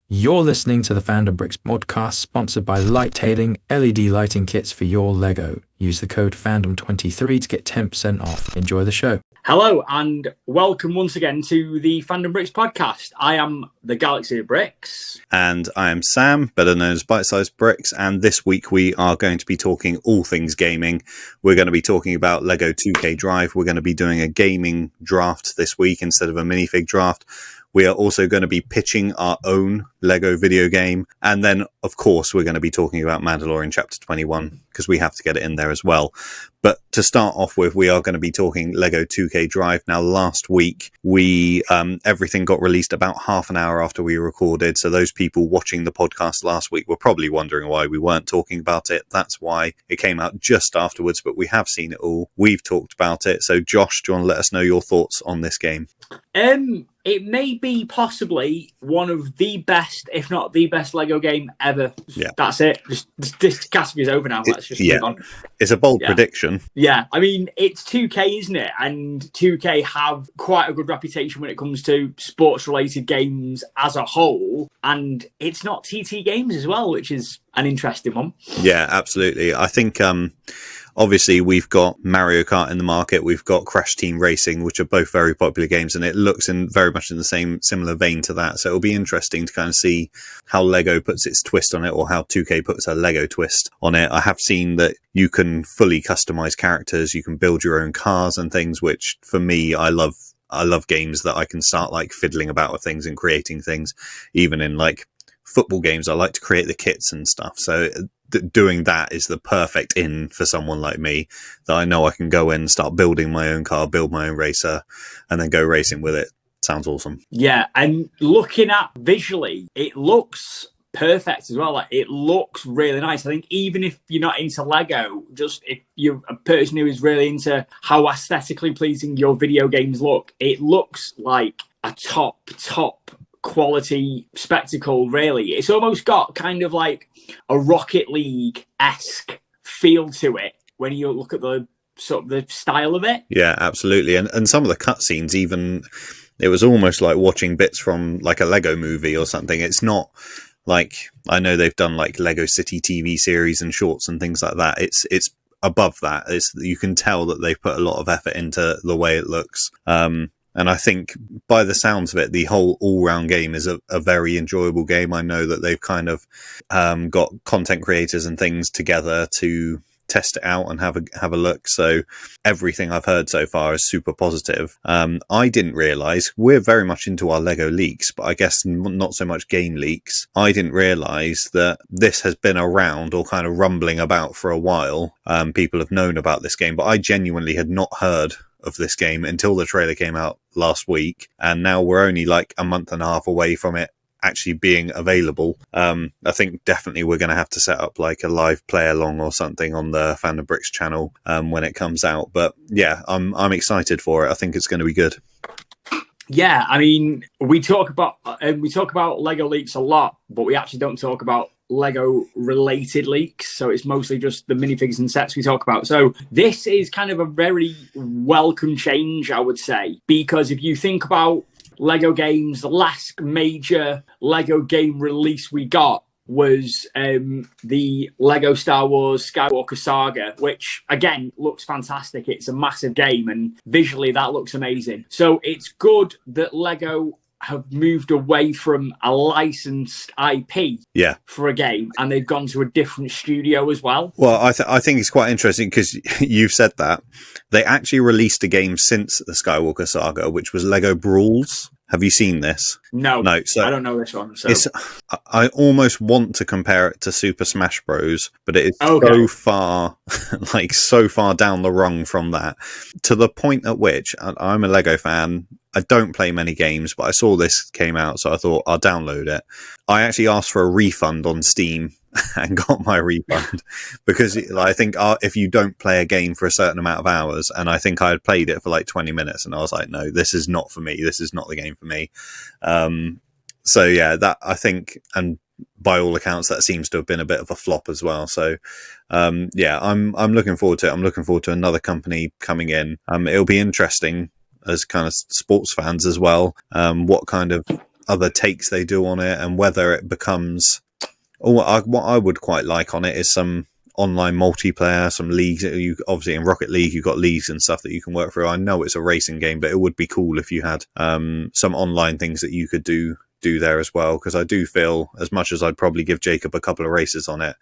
You're listening to the Fandom Bricks podcast, sponsored by Lighttailing LED lighting kits for your Lego. Use the code Fandom23 to get 10% off. Enjoy the show. Hello and welcome once again to the Fandom Bricks podcast. I am the Galaxy of Bricks. And I am Sam, better known as Bite Size Bricks, and this week we are going to be talking all things gaming. We're going to be talking about Lego 2K Drive. We're going to be doing a gaming draft this week instead of a minifig draft. We are also going to be pitching our own Lego video game. And then, of course, we're going to be talking about Mandalorian Chapter 21, because we have to get it in there as well. But to start off with, we are going to be talking Lego 2K Drive. Now, last week, everything got released about half an hour after we recorded. So those people watching the podcast last week were probably wondering why we weren't talking about it. That's why it came out just afterwards, but we have seen it all. We've talked about it. So Josh, do you want to let us know your thoughts on this game? It may be possibly one of the best, if not the best Lego game ever. Yeah. That's it. This category is over now. Let's just move on. It's a bold prediction. Yeah, I mean, it's 2K, isn't it? And 2K have quite a good reputation when it comes to sports-related games as a whole. And it's not TT Games as well, which is an interesting one. Yeah, absolutely. I think... obviously, we've got Mario Kart in the market. We've got Crash Team Racing, which are both very popular games, and it looks very much in the same similar vein to that. So it'll be interesting to kind of see how Lego puts its twist on it, or how 2K puts a Lego twist on it. I have seen that you can fully customize characters. You can build your own cars and things, which for me, I love games that I can start like fiddling about with things and creating things. Even in like football games, I like to create the kits and stuff. So doing that is the perfect in for someone like me, that I know I can go in and start building my own car, build my own racer, and then go racing with it. Sounds awesome. Yeah, and looking at visually, it looks perfect as well. Like, it looks really nice. I think even if you're not into Lego, just if you're a person who is really into how aesthetically pleasing your video games look, it looks like a top quality spectacle, really. It's almost got kind of like a Rocket League-esque feel to it when you look at the sort of the style of it. Yeah, absolutely. And some of the cutscenes, even, it was almost like watching bits from like a Lego movie or something. It's not like, I know they've done like Lego City TV series and shorts and things like that. It's above that. You can tell that they've put a lot of effort into the way it looks. And I think by the sounds of it, the whole all-round game is a very enjoyable game. I know that they've kind of got content creators and things together to test it out and have a look. So everything I've heard so far is super positive. I didn't realise, we're very much into our Lego leaks, but I guess not so much game leaks. I didn't realise that this has been around or kind of rumbling about for a while. People have known about this game, but I genuinely had not heard of this game until the trailer came out last week, and now we're only like a month and a half away from it actually being available. I think definitely we're going to have to set up like a live play along or something on the Fandom Bricks channel when it comes out. But yeah, I'm excited for it. I think it's going to be good. Yeah, I mean, we talk about Lego leaks a lot, but we actually don't talk about Lego related leaks, so it's mostly just the minifigs and sets we talk about. So this is kind of a very welcome change, I would say, because if you think about Lego games, the last major Lego game release we got was the Lego Star Wars Skywalker Saga, which again looks fantastic. It's a massive game and visually that looks amazing. So it's good that Lego have moved away from a licensed IP for a game, and they've gone to a different studio as well. Well, I think it's quite interesting because you've said that. They actually released a game since the Skywalker Saga, which was Lego Brawls. Have you seen this? No, so I don't know this one. So I almost want to compare it to Super Smash Bros, but it is so far down the rung from that, to the point at which I'm a Lego fan. I don't play many games, but I saw this came out, so I thought I'll download it. I actually asked for a refund on Steam and got my refund because I think if you don't play a game for a certain amount of hours, and I think I had played it for like 20 minutes and I was like, no, this is not for me. This is not the game for me. So yeah, that I think, and by all accounts, that seems to have been a bit of a flop as well. So yeah, I'm looking forward to it. I'm looking forward to another company coming in. It'll be interesting as kind of sports fans as well, what kind of other takes they do on it, and whether it becomes. What I would quite like on it is some online multiplayer, some leagues. You obviously in Rocket League you've got leagues and stuff that you can work through. I know it's a racing game, but it would be cool if you had some online things that you could do there as well, because I do feel, as much as I'd probably give Jacob a couple of races on it,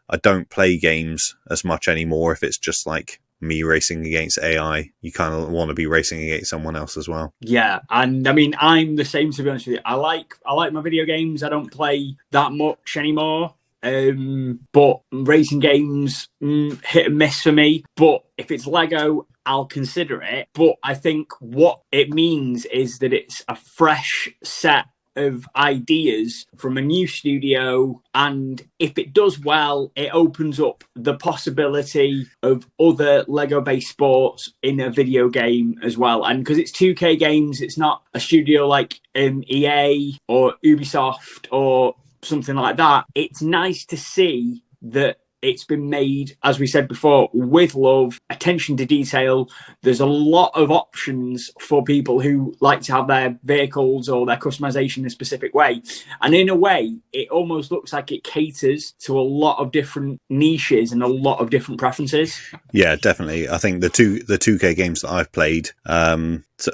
I don't play games as much anymore if it's just like me racing against AI. You kind of want to be racing against someone else as well. Yeah, and I mean, I'm the same, to be honest with you. I like my video games. I don't play that much anymore. But racing games, hit and miss for me. But if it's Lego, I'll consider it. But I think what it means is that it's a fresh set of ideas from a new studio, and if it does well, it opens up the possibility of other Lego based sports in a video game as well. And because it's 2K games, it's not a studio like EA or Ubisoft or something like that. It's nice to see that it's been made, as we said before, with love, attention to detail. There's a lot of options for people who like to have their vehicles or their customization in a specific way. And in a way, it almost looks like it caters to a lot of different niches and a lot of different preferences. Yeah, definitely. I think the 2K games that I've played,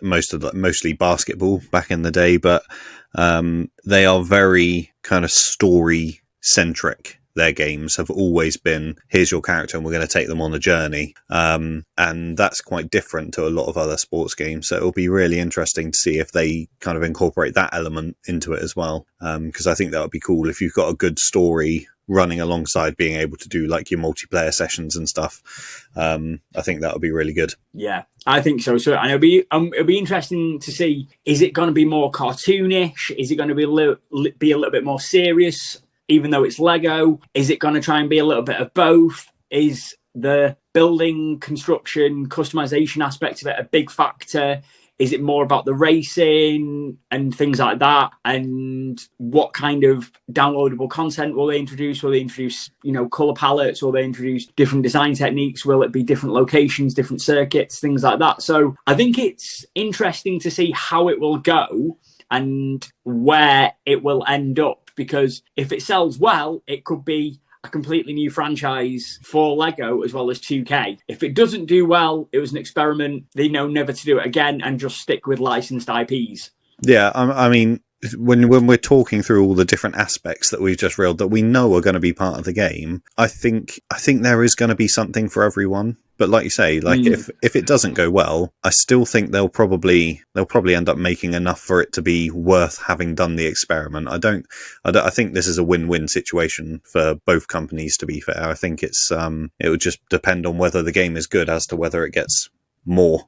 mostly basketball back in the day, but they are very kind of story centric. Their games have always been, here's your character and we're going to take them on a journey. And that's quite different to a lot of other sports games. So it'll be really interesting to see if they kind of incorporate that element into it as well. Because I think that would be cool if you've got a good story running alongside being able to do like your multiplayer sessions and stuff. I think that would be really good. Yeah, I think so. So, and it'll be interesting to see, is it going to be more cartoonish? Is it going to be a little bit more serious? Even though it's Lego, is it going to try and be a little bit of both? Is the building, construction, customization aspect of it a big factor? Is it more about the racing and things like that? And what kind of downloadable content will they introduce? Will they introduce, color palettes? Will they introduce different design techniques? Will it be different locations, different circuits, things like that? So I think it's interesting to see how it will go and where it will end up. Because if it sells well, it could be a completely new franchise for Lego as well as 2K. If it doesn't do well, it was an experiment. They know never to do it again and just stick with licensed IPs. Yeah, I mean, when we're talking through all the different aspects that we've just reeled that we know are going to be part of the game, I think there is going to be something for everyone. But like you say, if it doesn't go well, I still think they'll probably end up making enough for it to be worth having done the experiment. I think this is a win-win situation for both companies, to be fair. I think it would just depend on whether the game is good as to whether it gets more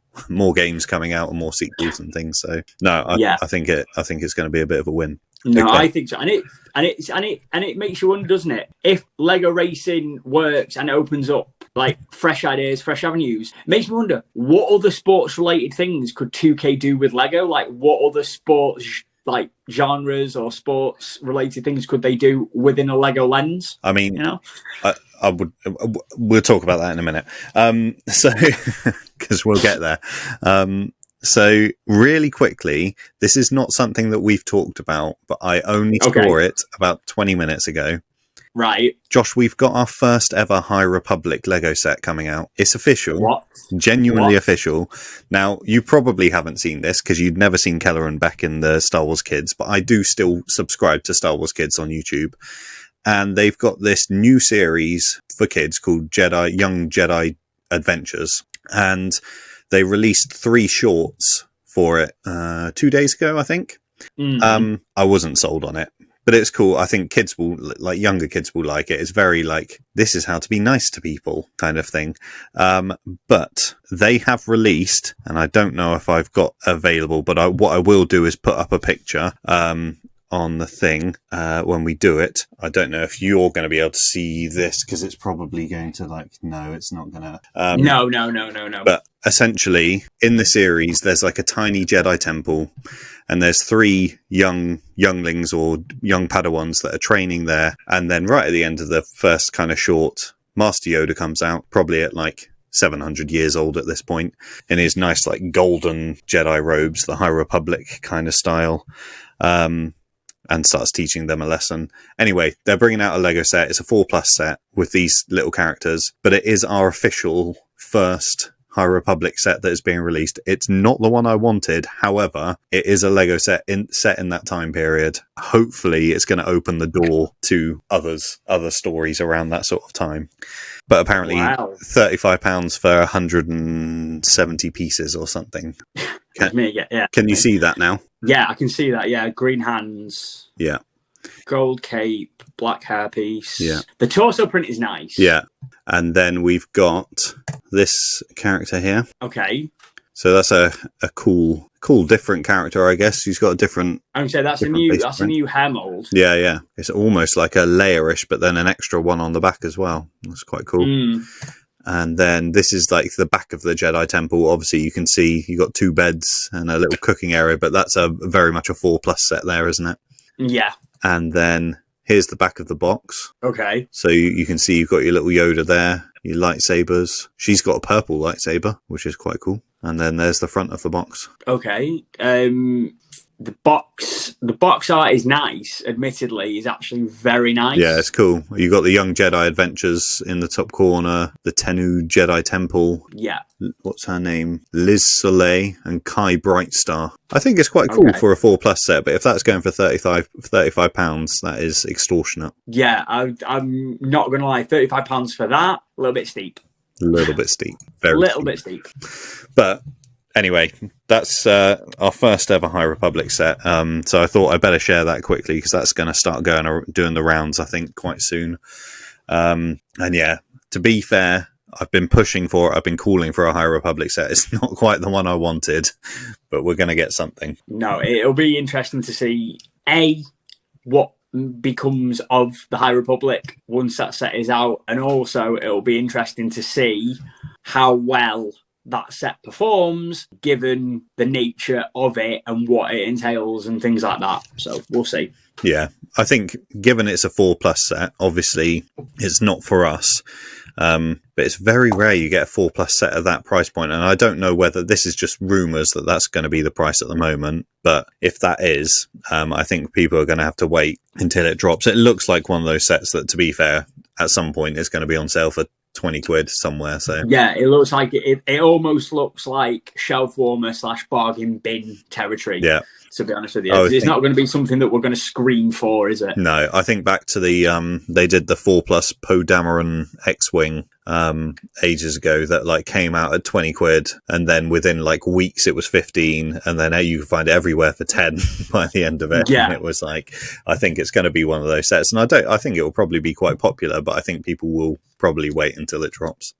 games coming out and more sequels and things. So no, I think it's going to be a bit of a win. No, Okay. I think so, and it makes you wonder, doesn't it? If Lego racing works and it opens up like fresh ideas, fresh avenues, it makes me wonder what other sports-related things could 2K do with Lego? Like, what other sports like genres or sports-related things could they do within a Lego lens? I mean, I would. We'll talk about that in a minute. So because we'll get there. So really quickly, this is not something that we've talked about, but I only saw it about 20 minutes ago. Right. Josh, we've got our first ever High Republic Lego set coming out. It's official. What? Genuinely official. Now, you probably haven't seen this because you'd never seen Keller and Beck in the Star Wars Kids, but I do still subscribe to Star Wars Kids on YouTube. And they've got this new series for kids called Young Jedi Adventures. And they released 3 shorts for it 2 days ago, I think. Mm-hmm. I wasn't sold on it, but it's cool. I think younger kids will like it. It's very like, this is how to be nice to people kind of thing. But they have released, and I don't know if I've got available, but what I will do is put up a picture on the thing when we do it. I don't know if you're going to be able to see this because it's probably going to no, it's not going to. No. But essentially, in the series, there's like a tiny Jedi temple, and there's 3 younglings or young Padawans that are training there. And then right at the end of the first kind of short, Master Yoda comes out, probably at like 700 years old at this point, in his nice like golden Jedi robes, the High Republic kind of style. and starts teaching them a lesson. Anyway, they're bringing out a Lego set. It's a 4+ set with these little characters, but it is our official first High Republic set that is being released. It's not the one I wanted. However, it is a Lego set set in that time period. Hopefully, it's going to open the door to other stories around that sort of time. But apparently, Wow. £35 for 170 pieces or something. Can you see that now? Yeah, I can see that. Yeah, green hands. Yeah. Gold cape, black hairpiece. Yeah. The torso print is nice. Yeah. And then we've got this character here. Okay. So that's a cool, different character, I guess. He's got a different. I would say that's a new hair mold. Yeah, yeah. It's almost like a layerish, but then an extra one on the back as well. That's quite cool. Mm. And then this is like the back of the Jedi Temple. Obviously, you can see you got 2 beds and a little cooking area, but that's a very much a 4+ set there, isn't it? Yeah. And then here's the back of the box. Okay. So you can see you've got your little Yoda there, your lightsabers. She's got a purple lightsaber, which is quite cool. And then there's the front of the box. Okay. The box art is nice. Admittedly, is actually very nice. Yeah, it's cool. You got the Young Jedi Adventures in the top corner, the Tennu Jedi Temple. Yeah. What's her name? Liz Soleil and Kai Brightstar. I think it's quite cool for a 4+ set, but if that's going for £35, that is extortionate. Yeah, I'm not going to lie. £35 for that, a little bit steep. A little bit steep. Very bit steep. But anyway, that's our first ever High Republic set. So I thought I'd better share that quickly because that's going to start doing the rounds, I think, quite soon. And yeah, to be fair, I've been pushing for it. I've been calling for a High Republic set. It's not quite the one I wanted, but we're going to get something. No, it'll be interesting to see, what becomes of the High Republic once that set is out, and also it'll be interesting to see how well that set performs given the nature of it and what it entails and things like that. So we'll see. Yeah, I think given it's a 4+ set, obviously it's not for us. But it's very rare you get a 4+ set at that price point, and I don't know whether this is just rumours that that's going to be the price at the moment. But if that is, I think people are going to have to wait until it drops. It looks like one of those sets that, to be fair, at some point is going to be on sale for 20 quid somewhere. So yeah, it looks like it almost looks like shelf warmer / bargain bin territory. Yeah. To be honest with you, it's not going to be something that we're going to scream for, is it? No, I think back to the they did the 4+ Poe Dameron X-Wing ages ago that like came out at 20 quid, and then within like weeks it was 15, and then you could find it everywhere for 10 by the end of it. Yeah, and it was like, I think it's going to be one of those sets, and I think it will probably be quite popular, but I think people will probably wait until it drops.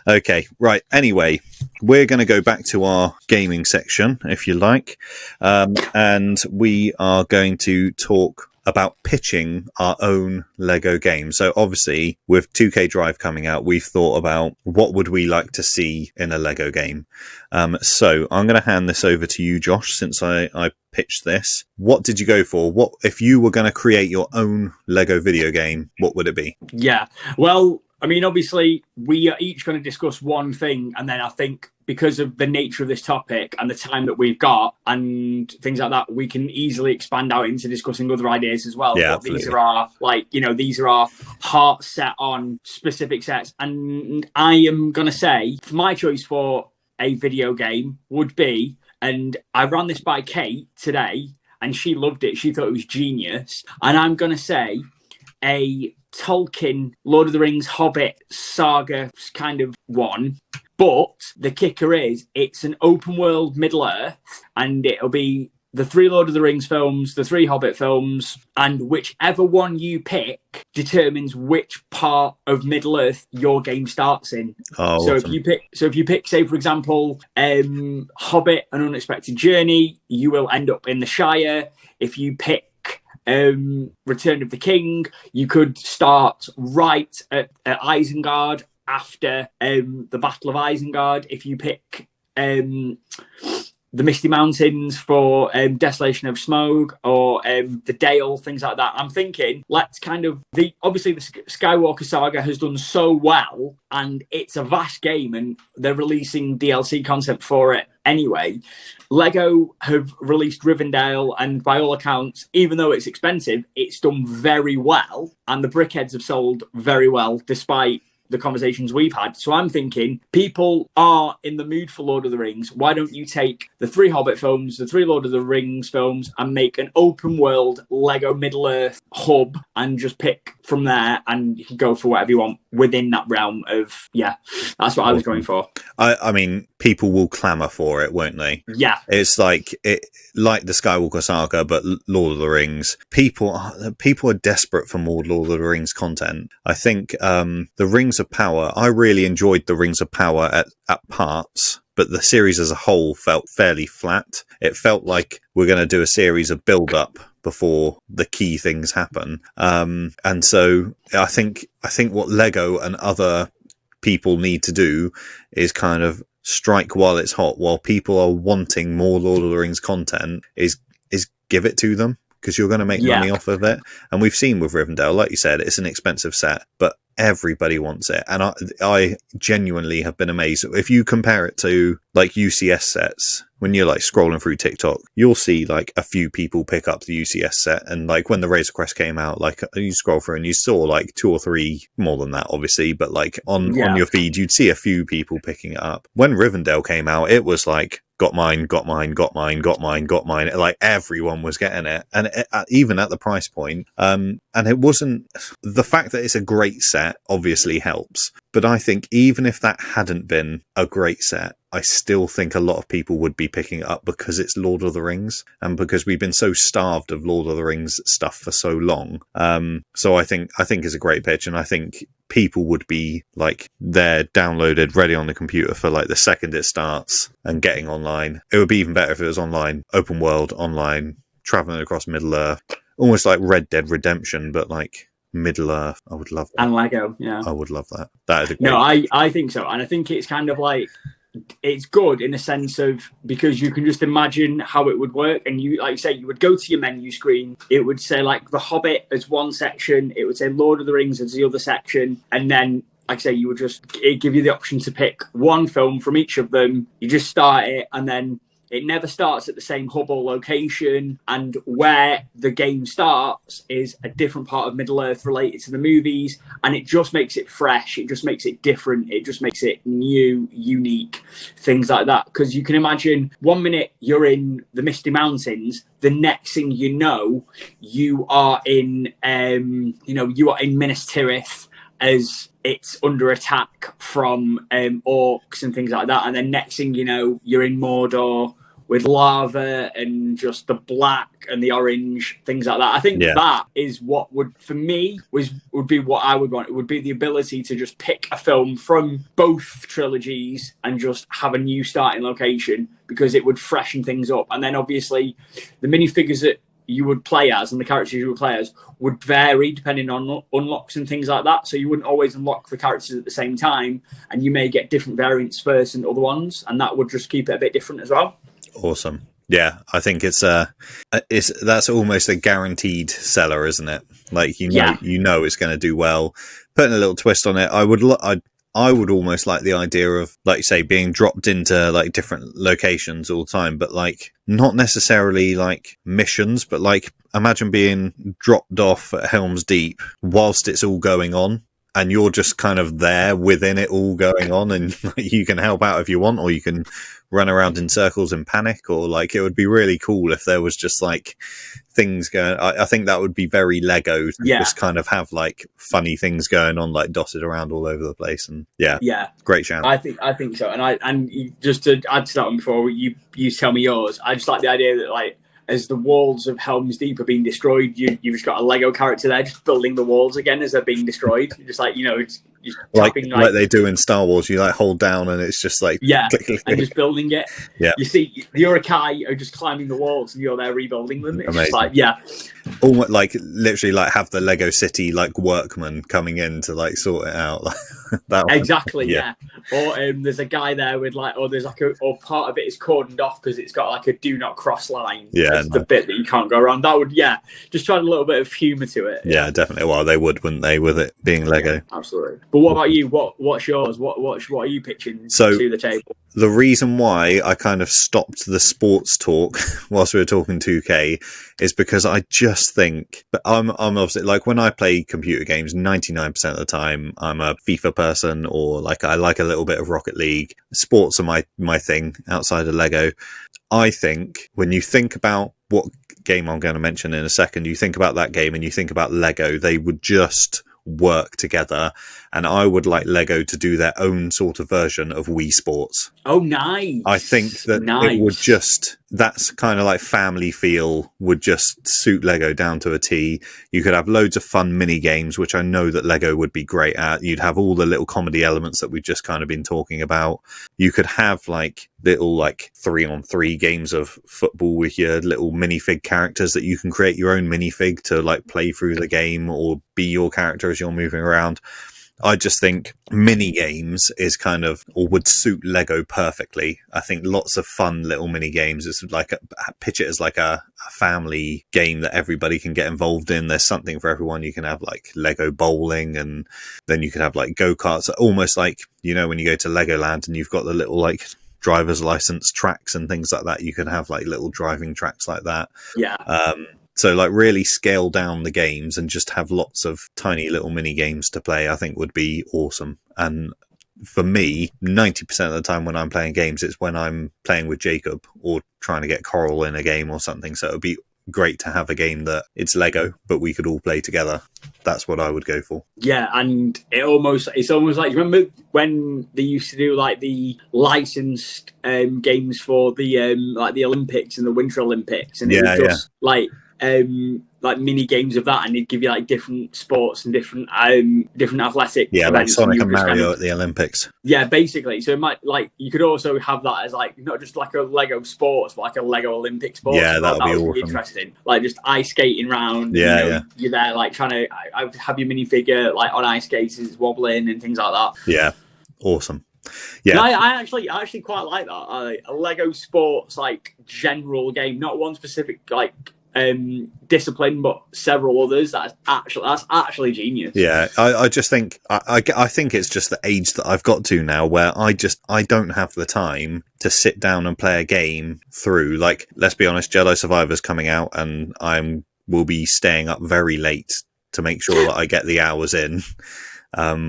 Okay, right. Anyway, we're going to go back to our gaming section, if you like, and we are going to talk about pitching our own Lego game. So obviously, with 2K Drive coming out, we've thought about what would we like to see in a Lego game. So I'm going to hand this over to you, Josh, since I pitched this. What did you go for? What if you were going to create your own Lego video game? What would it be? Yeah, well, I mean, obviously, we are each going to discuss one thing, and then I think because of the nature of this topic and the time that we've got and things like that, we can easily expand out into discussing other ideas as well. Yeah, but these are our, these are our heart set on specific sets. And I am going to say my choice for a video game would be, and I ran this by Kate today, and she loved it. She thought it was genius. And I'm going to say a Tolkien, Lord of the Rings, Hobbit saga kind of one. But the kicker is it's an open world Middle-earth, and it'll be the 3 Lord of the Rings films, the 3 Hobbit films, and whichever one you pick determines which part of Middle-earth your game starts in. Oh, so awesome. if you pick, say, for example, Hobbit: An Unexpected Journey, you will end up in the Shire. If you pick Return of the King, you could start right at Isengard after the Battle of Isengard. If you pick the Misty Mountains for Desolation of Smoke, or the Dale, things like that. I'm thinking, let's obviously the Skywalker saga has done so well, and it's a vast game, and they're releasing DLC content for it anyway. Lego have released Rivendell, and by all accounts, even though it's expensive, it's done very well, and the brickheads have sold very well, despite the conversations we've had. So I'm thinking people are in the mood for Lord of the Rings. Why don't you take the 3 Hobbit films, the 3 Lord of the Rings films, and make an open world Lego Middle Earth hub and just pick from there, and you can go for whatever you want within that realm of, that's what I was going for. I mean, people will clamour for it, won't they? Yeah. It's like the Skywalker saga, but Lord of the Rings. People are desperate for more Lord of the Rings content. I think the Rings of Power, I really enjoyed the Rings of Power at parts, but the series as a whole felt fairly flat. It felt like we're going to do a series of build-up before the key things happen. And so I think what Lego and other people need to do is kind of strike while it's hot, while people are wanting more Lord of the Rings content, is give it to them, because you're going to make money off of it. And we've seen with Rivendell, like you said, it's an expensive set, but everybody wants it. And I genuinely have been amazed. If you compare it to like UCS sets, when you're like scrolling through TikTok, you'll see like a few people pick up the UCS set. And like when the Razor Crest came out, like you scroll through and you saw like 2 or 3, more than that obviously, but like on your feed, you'd see a few people picking it up. When Rivendell came out, it was like, got mine. Like everyone was getting it. And even at the price point, and it wasn't, the fact that it's a great set obviously helps. But I think even if that hadn't been a great set, I still think a lot of people would be picking it up because it's Lord of the Rings, and because we've been so starved of Lord of the Rings stuff for so long. So I think it's a great pitch, and I think people would be like, they're downloaded, ready on the computer for like the second it starts and getting online. It would be even better if it was online, open world, online, traveling across Middle Earth, almost like Red Dead Redemption, but like Middle Earth. I would love that. And Lego, yeah. I would love that. That is a great... No, I think so. And I think it's kind of like, it's good in the sense of, because you can just imagine how it would work. And you, like you say, you would go to your menu screen. It would say like The Hobbit as one section. It would say Lord of the Rings as the other section. And then, like I say, you would just, it give you the option to pick one film from each of them. You just start it, and then it never starts at the same hub or location, and where the game starts is a different part of Middle-earth related to the movies, and it just makes it fresh, it just makes it different, it just makes it new, unique, things like that. Because you can imagine, one minute you're in the Misty Mountains, the next thing you know, you are in, you are in Minas Tirith, as it's under attack from orcs and things like that. And then next thing you know, you're in Mordor with lava and just the black and the orange, things like that. I think that is what would, for me, would be what I would want. It would be the ability to just pick a film from both trilogies and just have a new starting location, because it would freshen things up. And then obviously the minifigures that you would play as and the characters you would play as would vary depending on unlocks and things like that. So you wouldn't always unlock the characters at the same time, and you may get different variants first than other ones, and that would just keep it a bit different as well. Awesome. Yeah, I think it's that's almost a guaranteed seller, isn't it? Like, you know it's going to do well. Putting a little twist on it, I would almost like the idea of, like you say, being dropped into like different locations all the time, but like not necessarily like missions, but like imagine being dropped off at Helm's Deep whilst it's all going on, and you're just kind of there within it all going on, and you can help out if you want, or you can run around in circles and panic, or like, it would be really cool if there was just like things going. I think that would be very Lego to just kind of have like funny things going on, like dotted around all over the place. And great shout. I think so. And just to add to that one before you tell me yours, I just like the idea that, like, as the walls of Helm's Deep are being destroyed, you've just got a Lego character there just building the walls again as they're being destroyed. You're just like, it's like they do in Star Wars. You like hold down and it's just like and just building it. Yeah, you see the Urukai are just climbing the walls and you're there rebuilding them. It's just like almost like literally like have the Lego City like workmen coming in to like sort it out. That exactly. Or there's a guy there with like, or there's like or part of it is cordoned off because it's got like a do not cross line. It's the bit that you can't go around. That would just try a little bit of humour to it. Yeah, definitely. Well, they would, wouldn't they, with it being Lego? Absolutely. But what about you? What's yours? What are you pitching to the table? the reason why I kind of stopped the sports talk whilst we were talking 2K is because I just think, but I'm obviously, like, when I play computer games, 99% of the time I'm a FIFA person, or like I like a little bit of Rocket League. Sports are my thing outside of Lego. I think when you think about what game I'm going to mention in a second, you think about that game and you think about Lego, they would just work together, and I would like Lego to do their own sort of version of Wii Sports. Oh, nice. I think that it would just, that's kind of like family feel would just suit Lego down to a T. You could have loads of fun mini games, which I know that Lego would be great at. You'd have all the little comedy elements that we've just kind of been talking about. You could have like little like 3-on-3 games of football with your little minifig characters that you can create your own minifig to like play through the game or be your character as you're moving around. I just think mini games is kind of, or would suit Lego perfectly. I think lots of fun little mini games. It's like pitch it as like a family game that everybody can get involved in. There's something for everyone. You can have like Lego bowling, and then you can have like go-karts, almost like, you know, when you go to Legoland and you've got the little like driver's license tracks and things like that. You can have like little driving tracks like that. Yeah. So like really scale down the games and just have lots of tiny little mini games to play, I think would be awesome. And for me, 90% of the time when I'm playing games, it's when I'm playing with Jacob or trying to get Coral in a game or something. So it would be great to have a game that it's Lego, but we could all play together. That's what I would go for. Yeah, and it's almost like, remember when they used to do like the licensed games for the like the Olympics and the Winter Olympics, and it was just like mini games of that, and they'd give you like different sports and different athletic events. Like Sonic and Mario at the Olympics. Yeah, basically. So it might, like, you could also have that as like not just like a Lego sports, but like a Lego Olympic sports. Yeah, that would be awesome. Interesting. Like just ice skating round. Yeah, you're there like trying to have your minifigure like on ice skates wobbling and things like that. Yeah, awesome. Yeah, I actually quite like that. A Lego sports like general game, not one specific like discipline, but several others. That's actually genius. Yeah, I just think I think it's just the age that I've got to now, where I don't have the time to sit down and play a game through. Like, let's be honest, Jedi Survivor's coming out, and will be staying up very late to make sure that I get the hours in.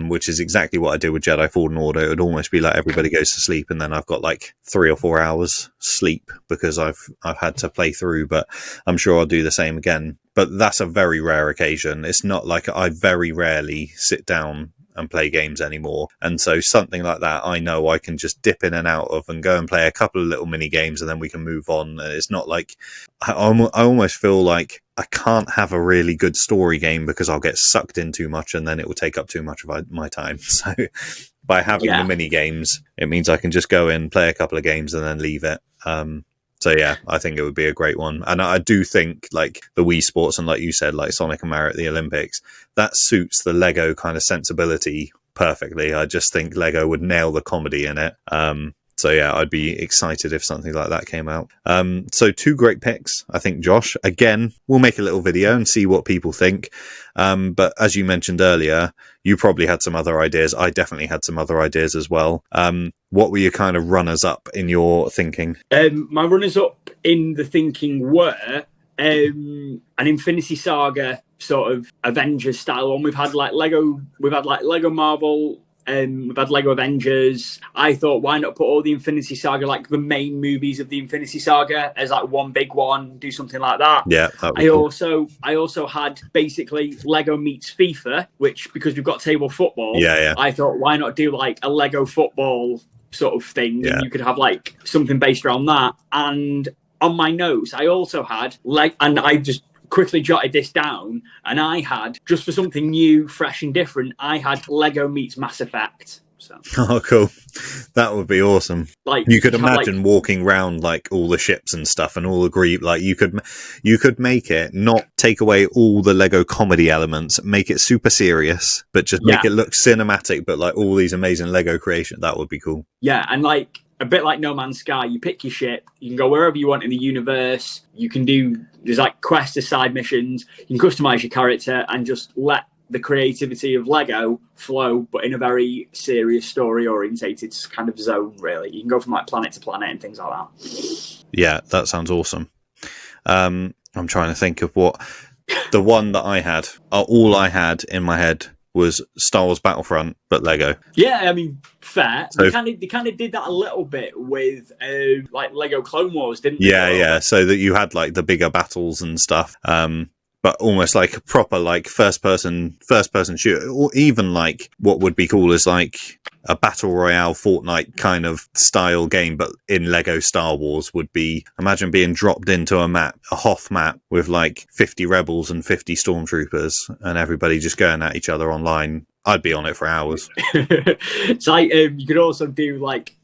Which is exactly what I did with Jedi Fallen Order. It would almost be like everybody goes to sleep, and then I've got like 3 or 4 hours sleep because I've had to play through. But I'm sure I'll do the same again. But that's a very rare occasion. It's not like I very rarely sit down and play games anymore. And so something like that, I know I can just dip in and out of and go and play a couple of little mini games, and then we can move on. And it's not like I almost feel like I can't have a really good story game because I'll get sucked in too much, and then it will take up too much of my time. So by having the mini games, it means I can just go in, play a couple of games, and then leave it. So yeah, I think it would be a great one. And I do think like the Wii Sports, and like you said, like Sonic and Mario at the Olympics, that suits the Lego kind of sensibility perfectly. I just think Lego would nail the comedy in it. So yeah, I'd be excited if something like that came out. So 2 great picks, I think, Josh. Again, we'll make a little video and see what people think. But as you mentioned earlier, you probably had some other ideas. I definitely had some other ideas as well. What were your kind of runners up in your thinking? My runners up in the thinking were an Infinity Saga sort of Avengers style one. We've had Lego Marvel. We've had Lego Avengers. I thought, why not put all the Infinity Saga, like the main movies of the Infinity Saga, as like one big one? Do something like that. Yeah. I also had basically Lego meets FIFA, which, because we've got table football. Yeah. I thought, why not do like a Lego football sort of thing? Yeah. And you could have like something based around that. And on my notes, I also had and I just quickly jotted this down, and I had, just for something new, fresh and different, I had Lego meets Mass Effect. So. Oh, cool. That would be awesome. Like, you could imagine walking around like all the ships and stuff, and all agree. Like, you could make it not take away all the Lego comedy elements, make it super serious, but just make it look cinematic, but like all these amazing Lego creation. That would be cool. Yeah, and like a bit like No Man's Sky, you pick your ship, you can go wherever you want in the universe. There's like quests, side missions. You can customize your character and just let the creativity of Lego flow, but in a very serious story orientated kind of zone. Really, you can go from like planet to planet and things like that. Yeah, that sounds awesome. I'm trying to think of what the one that I had. All I had in my head was Star Wars Battlefront, but Lego. Yeah, I mean, fair. So, they kind of did that a little bit with like Lego Clone Wars, didn't they? yeah. So that you had like the bigger battles and stuff. But almost like a proper like first person shooter, or even like what would be cool as like a battle royale Fortnite kind of style game, but in Lego Star Wars would be, imagine being dropped into a Hoth map with like 50 rebels and 50 stormtroopers and everybody just going at each other online. I'd be on it for hours. It's like you could also do like,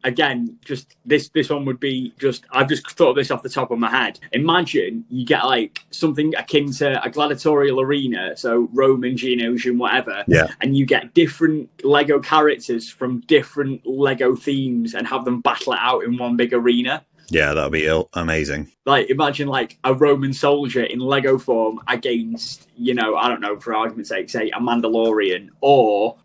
again, just this one would be just, I've just thought of this off the top of my head. Imagine you get like something akin to a gladiatorial arena, so Roman, Geonosian, whatever, and you get different Lego characters from different Lego themes and have them battle it out in one big arena. Yeah, that'd be amazing. Like, imagine like a Roman soldier in Lego form against, I don't know, for argument's sake, say a Mandalorian, or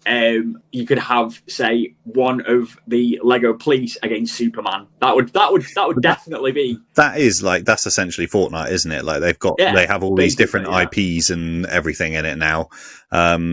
you could have, say, one of the Lego police against Superman. That would definitely be. That is that's essentially Fortnite, isn't it? Like they have all these different IPs and everything in it now.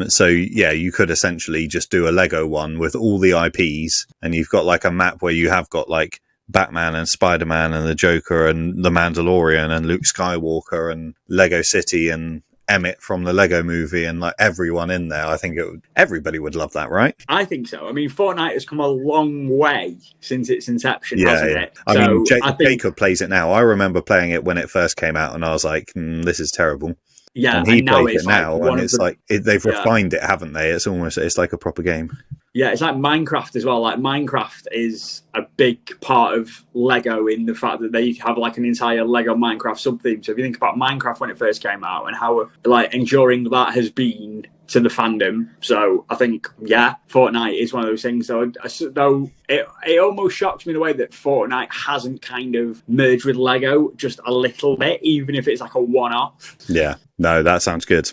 So yeah, you could essentially just do a Lego one with all the IPs, and you've got like a map where you have got like Batman and Spider-Man and the Joker and the Mandalorian and Luke Skywalker and Lego City and Emmett from the Lego movie and like everyone in there. I think everybody would love that, right? I think so. I mean, Fortnite has come a long way since its inception, hasn't it? I mean, Jacob plays it now. I remember playing it when it first came out and I was like, this is terrible. Yeah, and he plays it now, and it's they've refined it, haven't they? It's like a proper game. Yeah, it's like Minecraft as well. Like Minecraft is a big part of Lego in the fact that they have like an entire Lego Minecraft sub-theme. So if you think about Minecraft when it first came out and how like enduring that has been to the fandom. So I think, Fortnite is one of those things. Though it almost shocks me in a way that Fortnite hasn't kind of merged with Lego just a little bit, even if it's like a one-off. Yeah, no, that sounds good.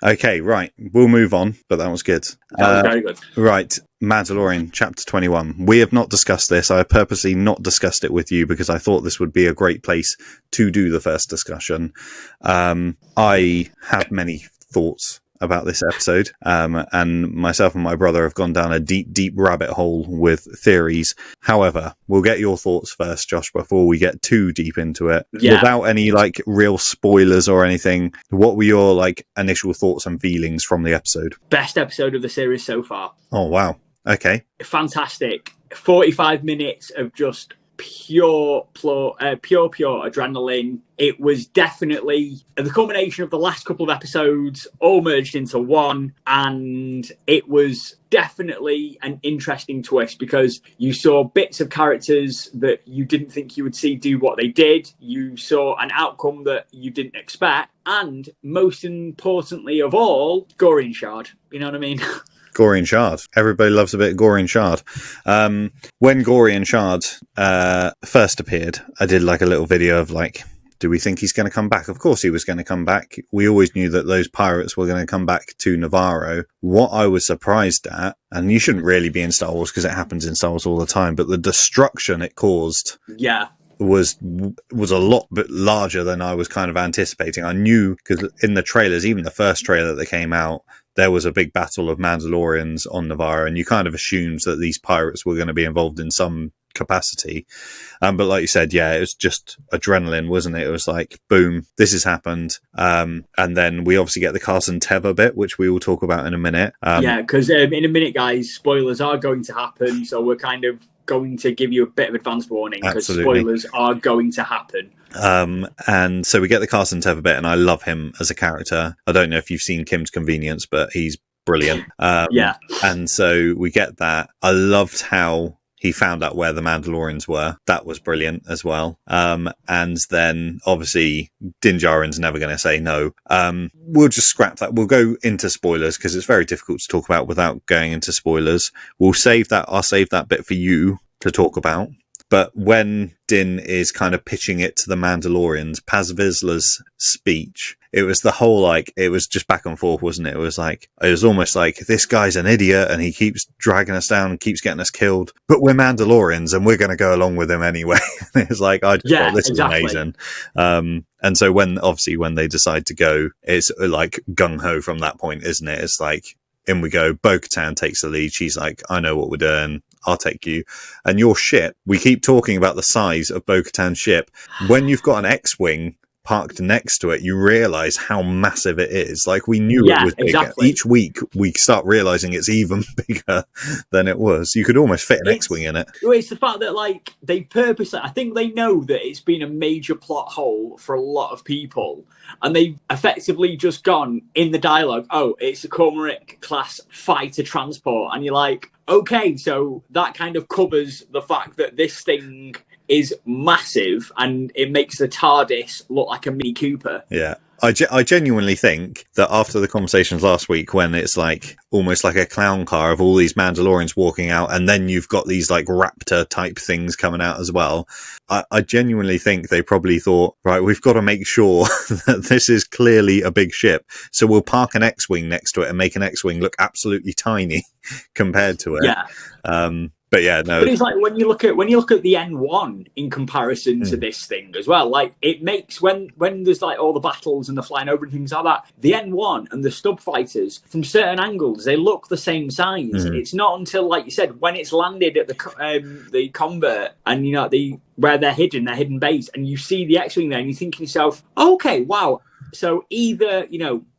Okay, right. We'll move on, but that was good. That was very good. Right. Mandalorian, Chapter 21. We have not discussed this. I have purposely not discussed it with you because I thought this would be a great place to do the first discussion. I have many thoughts about this episode, and myself and my brother have gone down a deep rabbit hole with theories. However, we'll get your thoughts first, Josh, before we get too deep into it. Without any like real spoilers or anything, what were your like initial thoughts and feelings from the episode? Best episode of the series so far. Oh wow, okay, fantastic. 45 minutes of just pure adrenaline. It was definitely the culmination of the last couple of episodes all merged into one, and it was definitely an interesting twist because you saw bits of characters that you didn't think you would see do what they did. You saw an outcome that you didn't expect, and most importantly of all, Gorian Shard. You know what I mean? Gorian Shard. Everybody loves a bit of Gorian Shard. When Gorian Shard first appeared, I did like a little video of like, do we think he's going to come back? Of course he was going to come back. We always knew that those pirates were going to come back to Navarro. What I was surprised at, and you shouldn't really be in Star Wars because it happens in Star Wars all the time, but the destruction it caused was a lot bit larger than I was kind of anticipating. I knew because in the trailers, even the first trailer that came out, there was a big battle of Mandalorians on Navarro, and you kind of assumed that these pirates were going to be involved in some capacity. But like you said, it was just adrenaline, wasn't it? It was like, boom, this has happened. And then we obviously get the Carson Teva bit, which we will talk about in a minute. Because in a minute, guys, spoilers are going to happen. So we're kind of going to give you a bit of advance warning because spoilers are going to happen. And so we get the Carson Teva bit, and I love him as a character. I don't know if you've seen Kim's Convenience, but he's brilliant. And so we get that. I loved how he found out where the Mandalorians were. That was brilliant as well. And then obviously Din Djarin's never going to say no. We'll just scrap that. We'll go into spoilers because it's very difficult to talk about without going into spoilers. I'll save that bit for you to talk about. But when Din is kind of pitching it to the Mandalorians, Paz Vizsla's speech, it was the whole, like, it was just back and forth, wasn't it? It was almost like, this guy's an idiot and he keeps dragging us down and keeps getting us killed, but we're Mandalorians and we're going to go along with him anyway. It's like, I just thought this exactly. is amazing. And so when they decide to go, it's like gung-ho from that point, isn't it? It's like, in we go. Bo-Katan takes the lead. She's like, I know what we're doing. I'll take you. And your ship, we keep talking about the size of Bo-Katan's ship. When you've got an X-Wing parked next to it, you realize how massive it is. Like, we knew it was bigger. Exactly. Each week, we start realizing it's even bigger than it was. You could almost fit an X-Wing in it. It's the fact that, like, they purposely, I think they know that it's been a major plot hole for a lot of people, and they've effectively just gone in the dialogue, oh, it's a Cormorant class fighter transport, and you're like, okay, so that kind of covers the fact that this thing is massive and it makes the TARDIS look like a Mini Cooper. Yeah. I genuinely think that after the conversations last week, when it's like almost like a clown car of all these Mandalorians walking out, and then you've got these like raptor type things coming out as well, I genuinely think they probably thought, right, we've got to make sure that this is clearly a big ship, so we'll park an X-Wing next to it and make an X-Wing look absolutely tiny compared to it. Yeah. But yeah, no. But it's like when you look at the N1 in comparison to this thing as well. Like, it makes when there's like all the battles and the flying over and things like that, the N1 and the stub fighters from certain angles they look the same size. It's not until, like you said, when it's landed at the convert and you know where they're hidden, their hidden base, and you see the X-Wing there, and you think to yourself, okay, wow. So either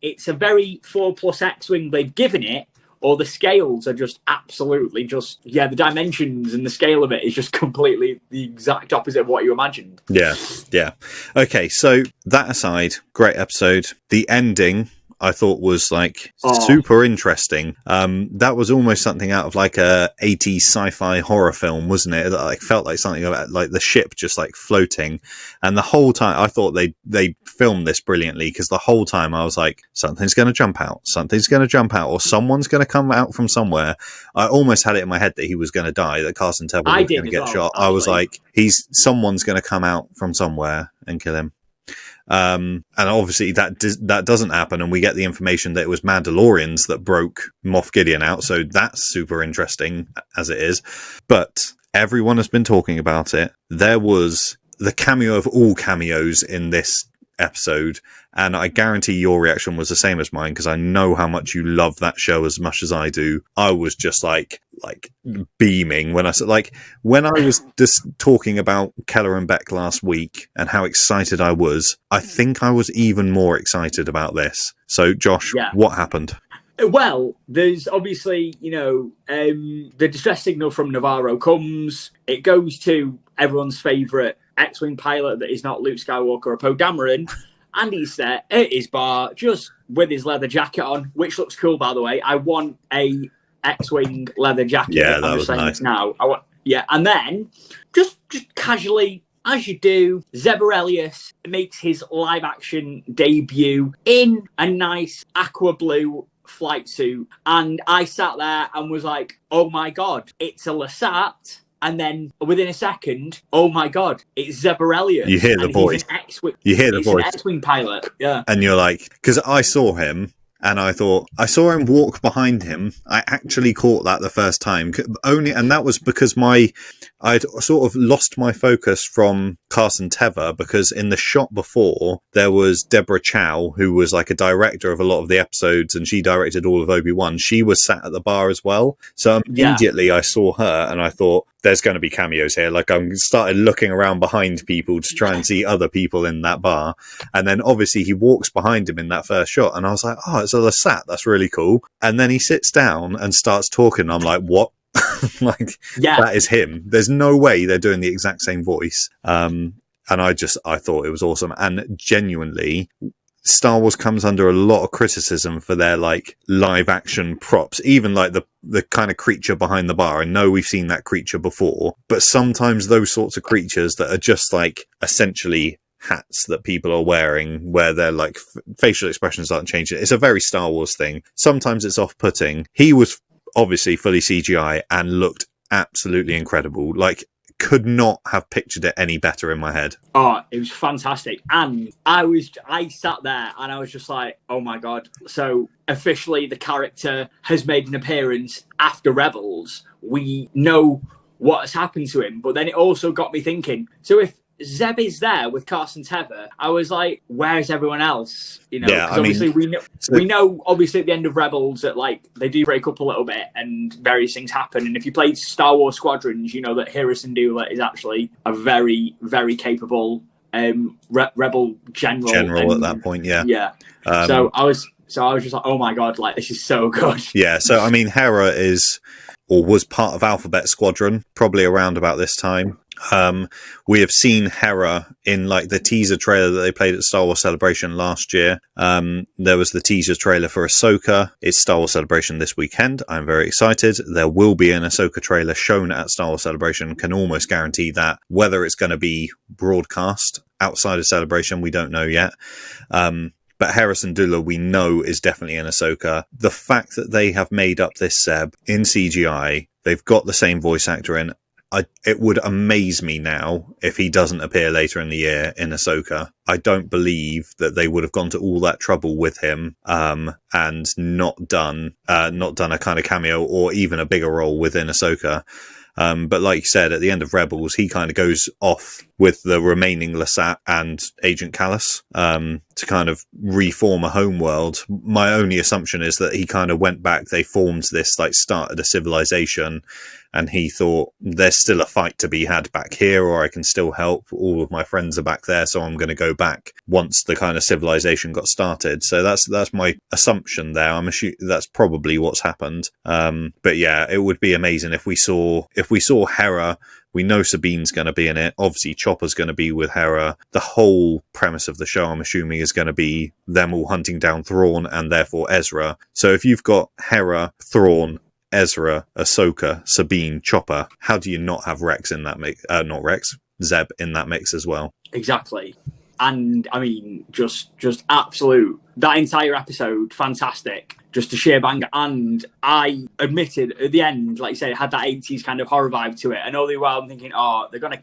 it's a very 4+ X-Wing they've given it, or the scales are just absolutely the dimensions and the scale of it is just completely the exact opposite of what you imagined. Yeah. Okay, so that aside, great episode. The ending, I thought, was like super interesting. That was almost something out of like a 80s sci-fi horror film, wasn't it? That like felt like something about like the ship just like floating, and the whole time I thought they filmed this brilliantly, because the whole time I was like, something's going to jump out, or someone's going to come out from somewhere. I almost had it in my head that he was going to die, that Carson Tevin was going to get shot. I was like, someone's going to come out from somewhere and kill him. And obviously that doesn't happen, and we get the information that it was Mandalorians that broke Moff Gideon out, so that's super interesting as it is. But everyone has been talking about it. There was the cameo of all cameos in this episode, and I guarantee your reaction was the same as mine, because I know how much you love that show as much as I do. I was just like beaming when I was just talking about Keller and Beck last week and how excited I was. I think I was even more excited about this. So Josh, what happened? Well, there's obviously, the distress signal from Navarro comes. It goes to everyone's favourite X-Wing pilot that is not Luke Skywalker or Poe Dameron, and he's there at his bar just with his leather jacket on, which looks cool, by the way. I want a X-Wing leather jacket. Yeah, that was nice. Now, and then just casually, as you do, Zeb Orrelios makes his live-action debut in a nice aqua blue flight suit, and I sat there and was like, oh my god, it's a Lasat. And then within a second, oh my god, it's Zeb Orrelios. You hear the voice. You hear the voice. An X-Wing pilot. Yeah. And you're like, because I saw him and I thought, I saw him walk behind him. I actually caught that the first time. And that was because I'd sort of lost my focus from Carson Teva, because in the shot before, there was Deborah Chow, who was like a director of a lot of the episodes, and she directed all of Obi-Wan. She was sat at the bar as well. So immediately I saw her and I thought, there's going to be cameos here. Like, I started looking around behind people to try and see other people in that bar. And then obviously he walks behind him in that first shot. And I was like, oh, it's a Lasat. That's really cool. And then he sits down and starts talking. I'm like, what? That is him. There's no way they're doing the exact same voice. And I thought it was awesome. And genuinely, Star Wars comes under a lot of criticism for their like live action props, even like the kind of creature behind the bar. I know we've seen that creature before, but sometimes those sorts of creatures that are just like essentially hats that people are wearing where their like facial expressions aren't changing. It's a very Star Wars thing. Sometimes it's off-putting. He was obviously fully CGI and looked absolutely incredible. Like, could not have pictured it any better in my head. Oh, it was fantastic. And I sat there and I was just like, oh my God. So officially the character has made an appearance after Rebels. We know what has happened to him. But then it also got me thinking, so if Zeb is there with Carson Tether, I was like, where's everyone else? You know, because obviously we know obviously at the end of Rebels that like they do break up a little bit and various things happen. And if you played Star Wars Squadrons, you know that Harrison Dula is actually a very, very capable rebel general at that point. Yeah. So I was just like, oh my God, like this is so good. Yeah. So I mean, Hera is or was part of Alphabet Squadron probably around about this time. We have seen Hera in like the teaser trailer that they played at Star Wars Celebration last year. There was the teaser trailer for Ahsoka. It's Star Wars Celebration this weekend. I'm very excited. There will be an Ahsoka trailer shown at Star Wars Celebration. Can almost guarantee that. Whether it's going to be broadcast outside of Celebration, we don't know yet. But Harrison Dula, we know, is definitely in Ahsoka. The fact that they have made up this Zeb in CGI, they've got the same voice actor in. It would amaze me now if he doesn't appear later in the year in Ahsoka. I don't believe that they would have gone to all that trouble with him and not done a kind of cameo or even a bigger role within Ahsoka. But like you said, at the end of Rebels, he kind of goes off with the remaining Lasat and Agent Callus to kind of reform a homeworld. My only assumption is that he kind of went back. They formed this, like, started a civilization, and he thought there's still a fight to be had back here, or I can still help. All of my friends are back there, so I'm going to go back once the kind of civilization got started. So that's my assumption there. I'm assuming that's probably what's happened. But yeah, it would be amazing if we saw Hera. We know Sabine's going to be in it. Obviously, Chopper's going to be with Hera. The whole premise of the show, I'm assuming, is going to be them all hunting down Thrawn and therefore Ezra. So if you've got Hera, Thrawn, Ezra, Ahsoka, Sabine, Chopper, how do you not have Rex in that mix? Not Rex, Zeb in that mix as well. Exactly. And I mean, just absolute, that entire episode, fantastic. Just a sheer banger. And I admitted at the end, like you say, it had that 80s kind of horror vibe to it. And all the while I'm thinking,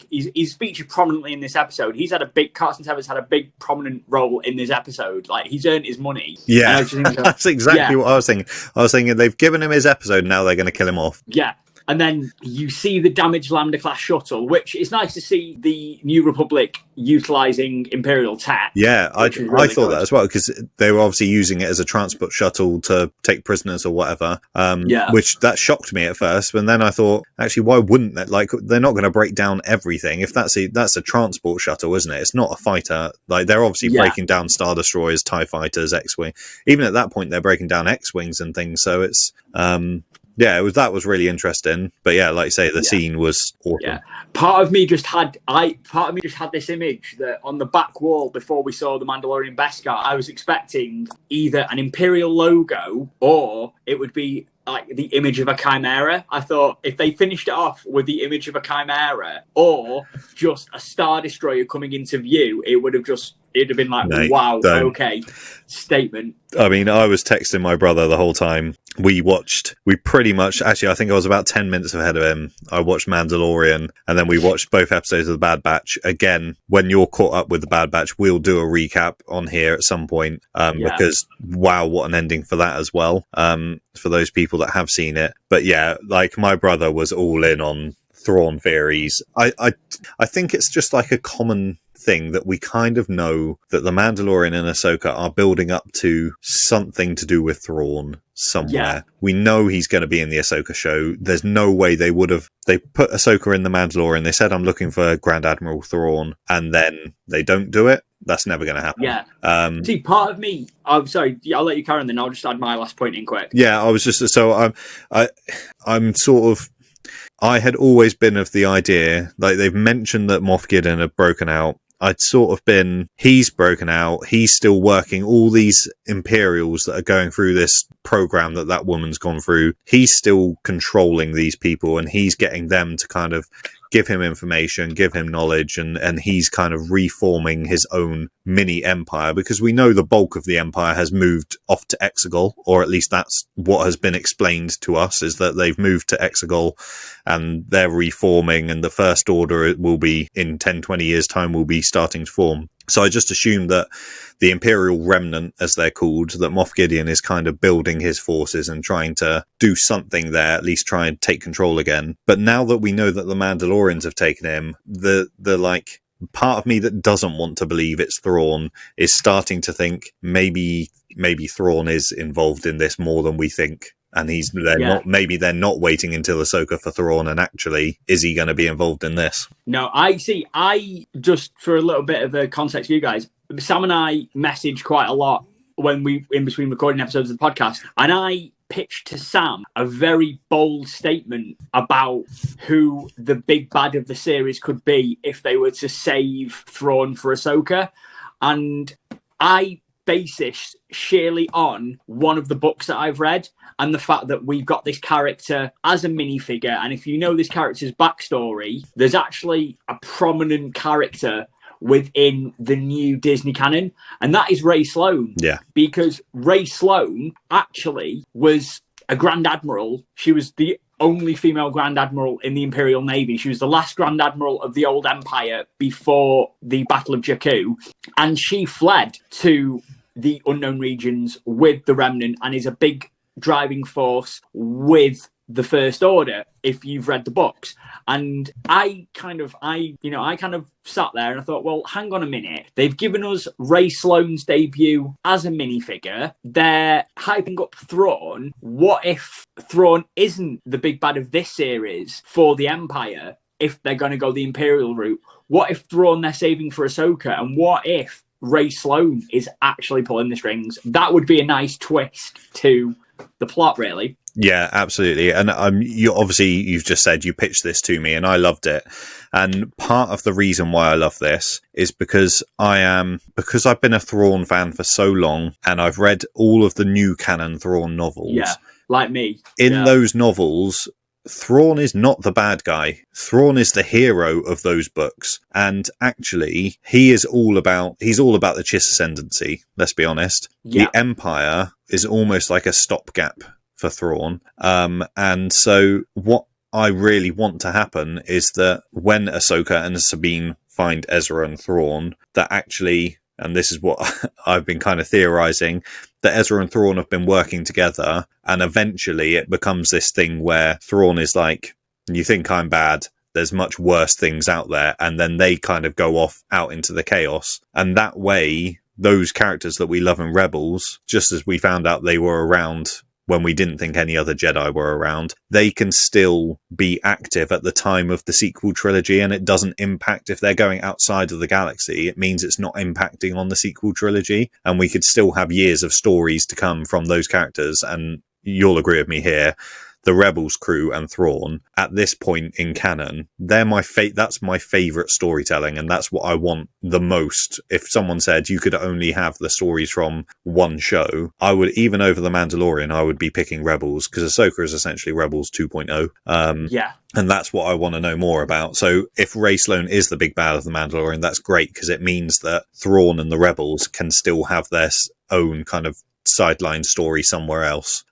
he's featured prominently in this episode. Carson Tever's had a big prominent role in this episode. Like, he's earned his money. Yeah, that's exactly what I was thinking. I was thinking they've given him his episode, now they're going to kill him off. Yeah. And then you see the damaged Lambda-class shuttle, which is nice to see the New Republic utilising Imperial tech. Yeah, I thought that as well, because they were obviously using it as a transport shuttle to take prisoners or whatever, which that shocked me at first. But then I thought, actually, why wouldn't that? Like, they're not going to break down everything. If that's a transport shuttle, isn't it? It's not a fighter. Like, they're obviously breaking down Star Destroyers, TIE Fighters, X-Wing. Even at that point, they're breaking down X-Wings and things. So it's... that was really interesting. But yeah, like you say, the scene was awesome. Yeah. Part of me just had this image that on the back wall before we saw the Mandalorian Beskar, I was expecting either an Imperial logo or it would be like the image of a chimera. I thought if they finished it off with the image of a chimera or just a Star Destroyer coming into view, it'd have been like, wow, okay, statement. I mean, I was texting my brother the whole time. We pretty much, actually, I think I was about 10 minutes ahead of him. I watched Mandalorian, and then we watched both episodes of The Bad Batch. Again, when you're caught up with The Bad Batch, we'll do a recap on here at some point, because, wow, what an ending for that as well, for those people that have seen it. But yeah, like, my brother was all in on Thrawn theories. I think it's just like a common thing that we kind of know that the Mandalorian and Ahsoka are building up to something to do with Thrawn somewhere. Yeah. We know he's going to be in the Ahsoka show. There's no way they put Ahsoka in the Mandalorian. They said, I'm looking for Grand Admiral Thrawn, and then they don't do it. That's never going to happen. Yeah. See, part of me, I'm sorry, I'll let you carry on, then I'll just add my last point in quick. Yeah, I was just, so I'm sort of, I had always been of the idea, like, they've mentioned that Moff Gideon had broken out. I'd sort of been, he's broken out, he's still working, all these Imperials that are going through this program that woman's gone through, he's still controlling these people, and he's getting them to kind of give him information, give him knowledge, and he's kind of reforming his own mini empire, because we know the bulk of the empire has moved off to Exegol, or at least that's what has been explained to us, is that they've moved to Exegol and they're reforming, and the First Order will be, in 10-20 years' time, will be starting to form. So I just assumed that the Imperial Remnant, as they're called, that Moff Gideon is kind of building his forces and trying to do something there, at least try and take control again. But now that we know that the Mandalorians have taken him, the like part of me that doesn't want to believe it's Thrawn is starting to think maybe Thrawn is involved in this more than we think. And they're not waiting until Ahsoka for Thrawn, and actually, is he going to be involved in this? No, I just, for a little bit of a context for you guys, Sam and I messaged quite a lot when we, in between recording episodes of the podcast, and I pitched to Sam a very bold statement about who the big bad of the series could be if they were to save Thrawn for Ahsoka. And I base this sheerly on one of the books that I've read, and the fact that we've got this character as a minifigure. And if you know this character's backstory, there's actually a prominent character within the new Disney canon, and that is Rey Sloane. Yeah. Because Rey Sloane actually was a Grand Admiral. She was the only female Grand Admiral in the Imperial Navy. She was the last Grand Admiral of the old Empire before the Battle of Jakku, and she fled to the unknown regions with the Remnant and is a big driving force with the First Order, if you've read the books. And I kind of sat there and I thought, well, hang on a minute. They've given us Rey Sloane's debut as a minifigure. They're hyping up Thrawn. What if Thrawn isn't the big bad of this series for the Empire, if they're going to go the Imperial route? What if Thrawn they're saving for Ahsoka? And what if Rey Sloane is actually pulling the strings? That would be a nice twist to the plot, really. Yeah, absolutely. And you've just said you pitched this to me and I loved it. And part of the reason why I love this is because I've been a Thrawn fan for so long, and I've read all of the new canon Thrawn novels. Yeah, like me. In those novels, Thrawn is not the bad guy. Thrawn is the hero of those books. And actually, he's all about the Chiss ascendancy, let's be honest. Yeah. The Empire is almost like a stopgap for Thrawn. And so what I really want to happen is that when Ahsoka and Sabine find Ezra and Thrawn, that actually, and this is what I've been kind of theorizing, that Ezra and Thrawn have been working together, and eventually it becomes this thing where Thrawn is like, you think I'm bad, there's much worse things out there, and then they kind of go off out into the chaos. And that way, those characters that we love in Rebels, just as we found out they were around when we didn't think any other Jedi were around, they can still be active at the time of the sequel trilogy, and it doesn't impact if they're going outside of the galaxy. It means it's not impacting on the sequel trilogy, and we could still have years of stories to come from those characters. And you'll agree with me here, the Rebels crew and Thrawn, at this point in canon, they're that's my favourite storytelling, and that's what I want the most. If someone said you could only have the stories from one show, I would, even over The Mandalorian, I would be picking Rebels, because Ahsoka is essentially Rebels 2.0. Yeah. And that's what I want to know more about. So if Rey Sloane is the big bad of The Mandalorian, that's great, because it means that Thrawn and the Rebels can still have their own kind of sideline story somewhere else,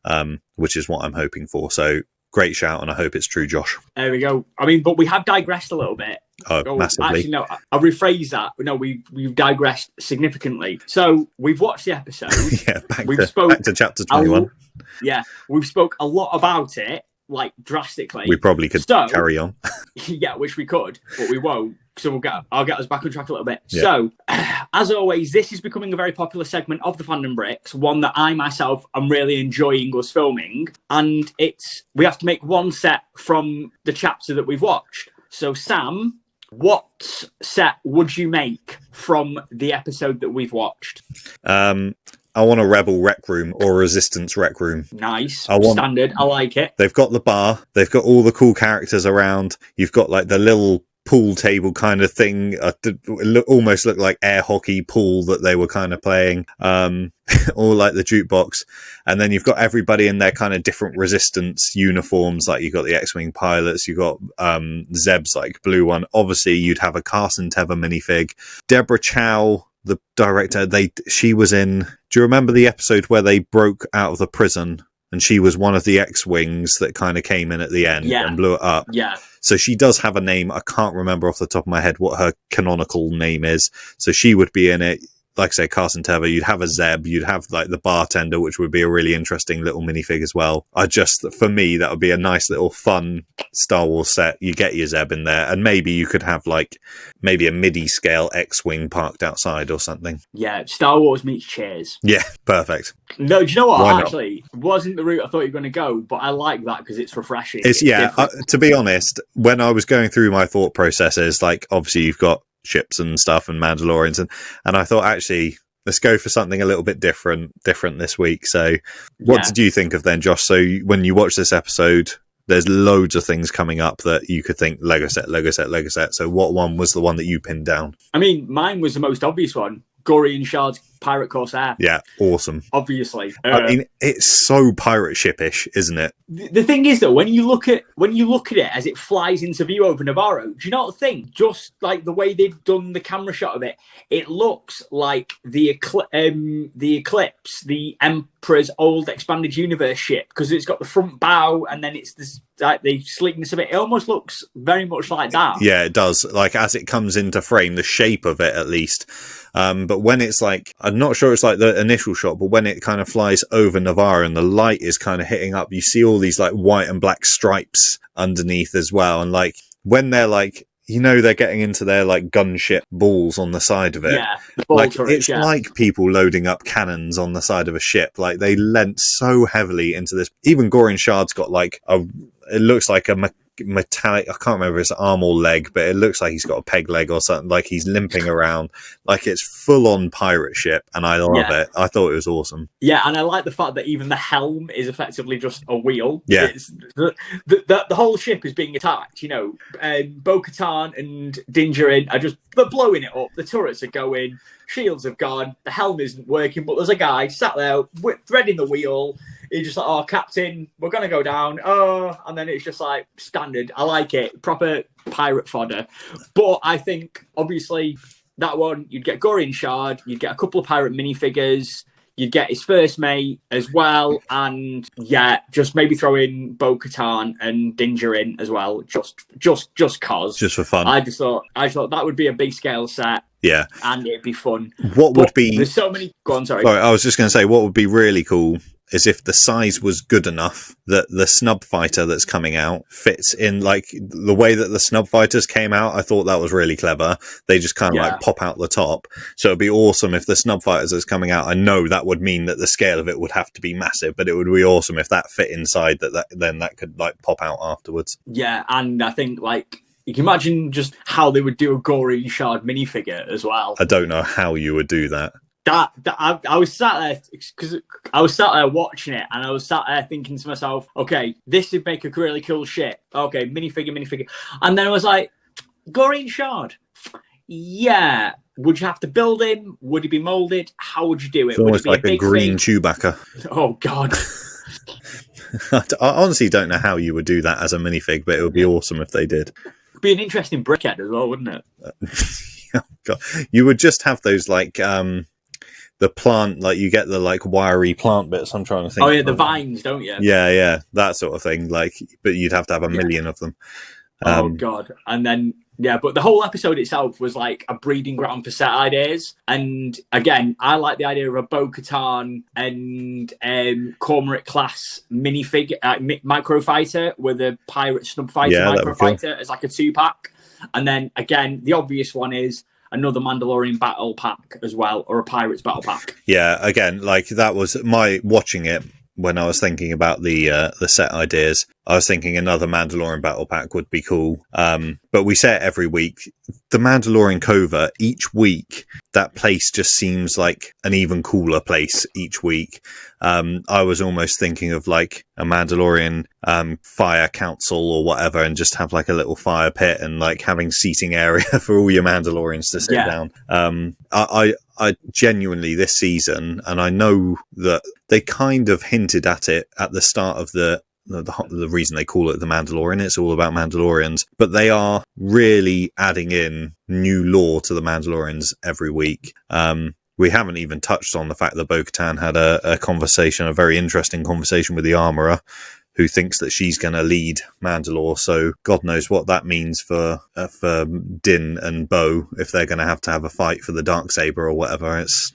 which is what I'm hoping for. So great shout, and I hope it's true, Josh. There we go. I mean, but we have digressed a little bit. Massively. Actually, no, I'll rephrase that. No, we've digressed significantly. So we've watched the episode. Yeah, back to chapter 21. We've spoke a lot about it, like drastically. We probably could carry on. Yeah, which we could, but we won't. So I'll get us back on track a little bit. Yeah. So, as always, this is becoming a very popular segment of the Fandom Bricks, one that I myself am really enjoying us filming. And we have to make one set from the chapter that we've watched. So, Sam, what set would you make from the episode that we've watched? I want a Rebel Rec Room or a Resistance Rec Room. Nice. Standard. I like it. They've got the bar. They've got all the cool characters around. You've got like the little pool table kind of thing. Almost looked like air hockey pool that they were kind of playing, or like the jukebox. And then you've got everybody in their kind of different resistance uniforms. Like you've got the X-Wing pilots, you've got Zeb's like blue one. Obviously, you'd have a Carson Teva minifig. Deborah Chow, the director, she was in. Do you remember the episode where they broke out of the prison? And she was one of the X-Wings that kind of came in at the end and blew it up. Yeah. So she does have a name. I can't remember off the top of my head what her canonical name is. So she would be in it. Like I say, Carson Teva, you'd have a Zeb, you'd have like the bartender, which would be a really interesting little minifig as well. For me, that would be a nice little fun Star Wars set. You get your Zeb in there, and maybe you could have like maybe a MIDI scale X-Wing parked outside or something. Yeah, Star Wars meets Cheers. Yeah, perfect. No, do you know what? Why not? Actually, it wasn't the route I thought you were going to go, but I like that because it's refreshing. To be honest, when I was going through my thought processes, like obviously you've got ships and stuff and Mandalorians, and I thought actually let's go for something a little bit different this week. So what did you think of then, Josh? So when you watch this episode, there's loads of things coming up that you could think Lego set. So what one was the one that you pinned down? I mean, mine was the most obvious one. Gorian Shard's Pirate Corsair. Yeah, awesome. Obviously. I mean, it's so pirate ship-ish, isn't it? The thing is, though, when you look at it as it flies into view over Navarro, do you not think, just like the way they've done the camera shot of it, it looks like the Eclipse, the Emperor's old expanded universe ship, because it's got the front bow and then it's this, like the sleekness of it. It almost looks very much like that. Yeah, it does. Like as it comes into frame, the shape of it at least. But when it's like, I'm not sure it's like the initial shot, but when it kind of flies over Navarre and the light is kind of hitting up, you see all these like white and black stripes underneath as well. And like when they're like, they're getting into their like gunship balls on the side of it. Yeah, the ball like turrets, it's like people loading up cannons on the side of a ship. Like they lent so heavily into this. Even Gorian Shard's got like it looks like a metallic, I can't remember his arm or leg, but it looks like he's got a peg leg or something, like he's limping around, like it's full on pirate ship, and I love it. I thought it was awesome. Yeah, and I like the fact that even the helm is effectively just a wheel. Yeah. It's the whole ship is being attacked, Bo-Katan and Din Djarin are they're blowing it up, the turrets are going, shields have gone, the helm isn't working, but there's a guy sat there threading the wheel. He's just like, oh, Captain, we're going to go down. Oh, and then it's just like standard. I like it. Proper pirate fodder. But I think, obviously, that one, you'd get Gorian Shard, you'd get a couple of pirate minifigures, you'd get his first mate as well, and just maybe throw in Bo-Katan and Din Djarin as well, just cause. Just for fun. I thought that would be a big scale set. Yeah. And it'd be fun. There's so many... Go on, sorry. Sorry, I was just going to say, what would be really cool is if the size was good enough that the snub fighter that's coming out fits in, like the way that the snub fighters came out. I thought that was really clever. They just kind of like pop out the top. So it'd be awesome if the snub fighters that's coming out, I know that would mean that the scale of it would have to be massive, but it would be awesome if that fit inside then that could like pop out afterwards. Yeah. And I think like, you can imagine just how they would do a Gorian Shard minifigure as well. I don't know how you would do that. I was sat there because I was sat there watching it, and I was sat there thinking to myself, okay, this would make a really cool shit. Okay, minifigure. And then I was like, Gorian Shard. Yeah. Would you have to build him? Would he be molded? How would you do it? It's almost like a green thing? Chewbacca. Oh, God. I honestly don't know how you would do that as a minifig, but it would be awesome if they did. It'd be an interesting brickhead as well, wouldn't it? Oh, God. You would just have those like the plant, like you get the like wiry plant bits. I'm trying to think. Oh yeah, the vines, don't you? Yeah, that sort of thing. Like, but you'd have to have a million of them. Oh God! And then but the whole episode itself was like a breeding ground for set ideas. And again, I like the idea of a Bo-Katan and Cormorant class minifig microfighter with a pirate snub fighter microfighter as like a 2-pack. And then again, the obvious one is another Mandalorian battle pack as well, or a Pirates battle pack. Yeah, again, like that was my watching it. when I was thinking about the set ideas, I was thinking another Mandalorian battle pack would be cool. But we say it every week. The Mandalorian covert, each week, that place just seems like an even cooler place each week. I was almost thinking of like a Mandalorian fire council or whatever, and just have like a little fire pit and like having seating area for all your Mandalorians to sit down. I genuinely, this season, and I know that they kind of hinted at it at the start of the reason they call it the Mandalorian, it's all about Mandalorians, but they are really adding in new lore to the Mandalorians every week. We haven't even touched on the fact that Bo-Katan had a conversation, a very interesting conversation with the Armorer, who thinks that she's going to lead Mandalore. So God knows what that means for Din and Bo, if they're going to have a fight for the Darksaber or whatever. It's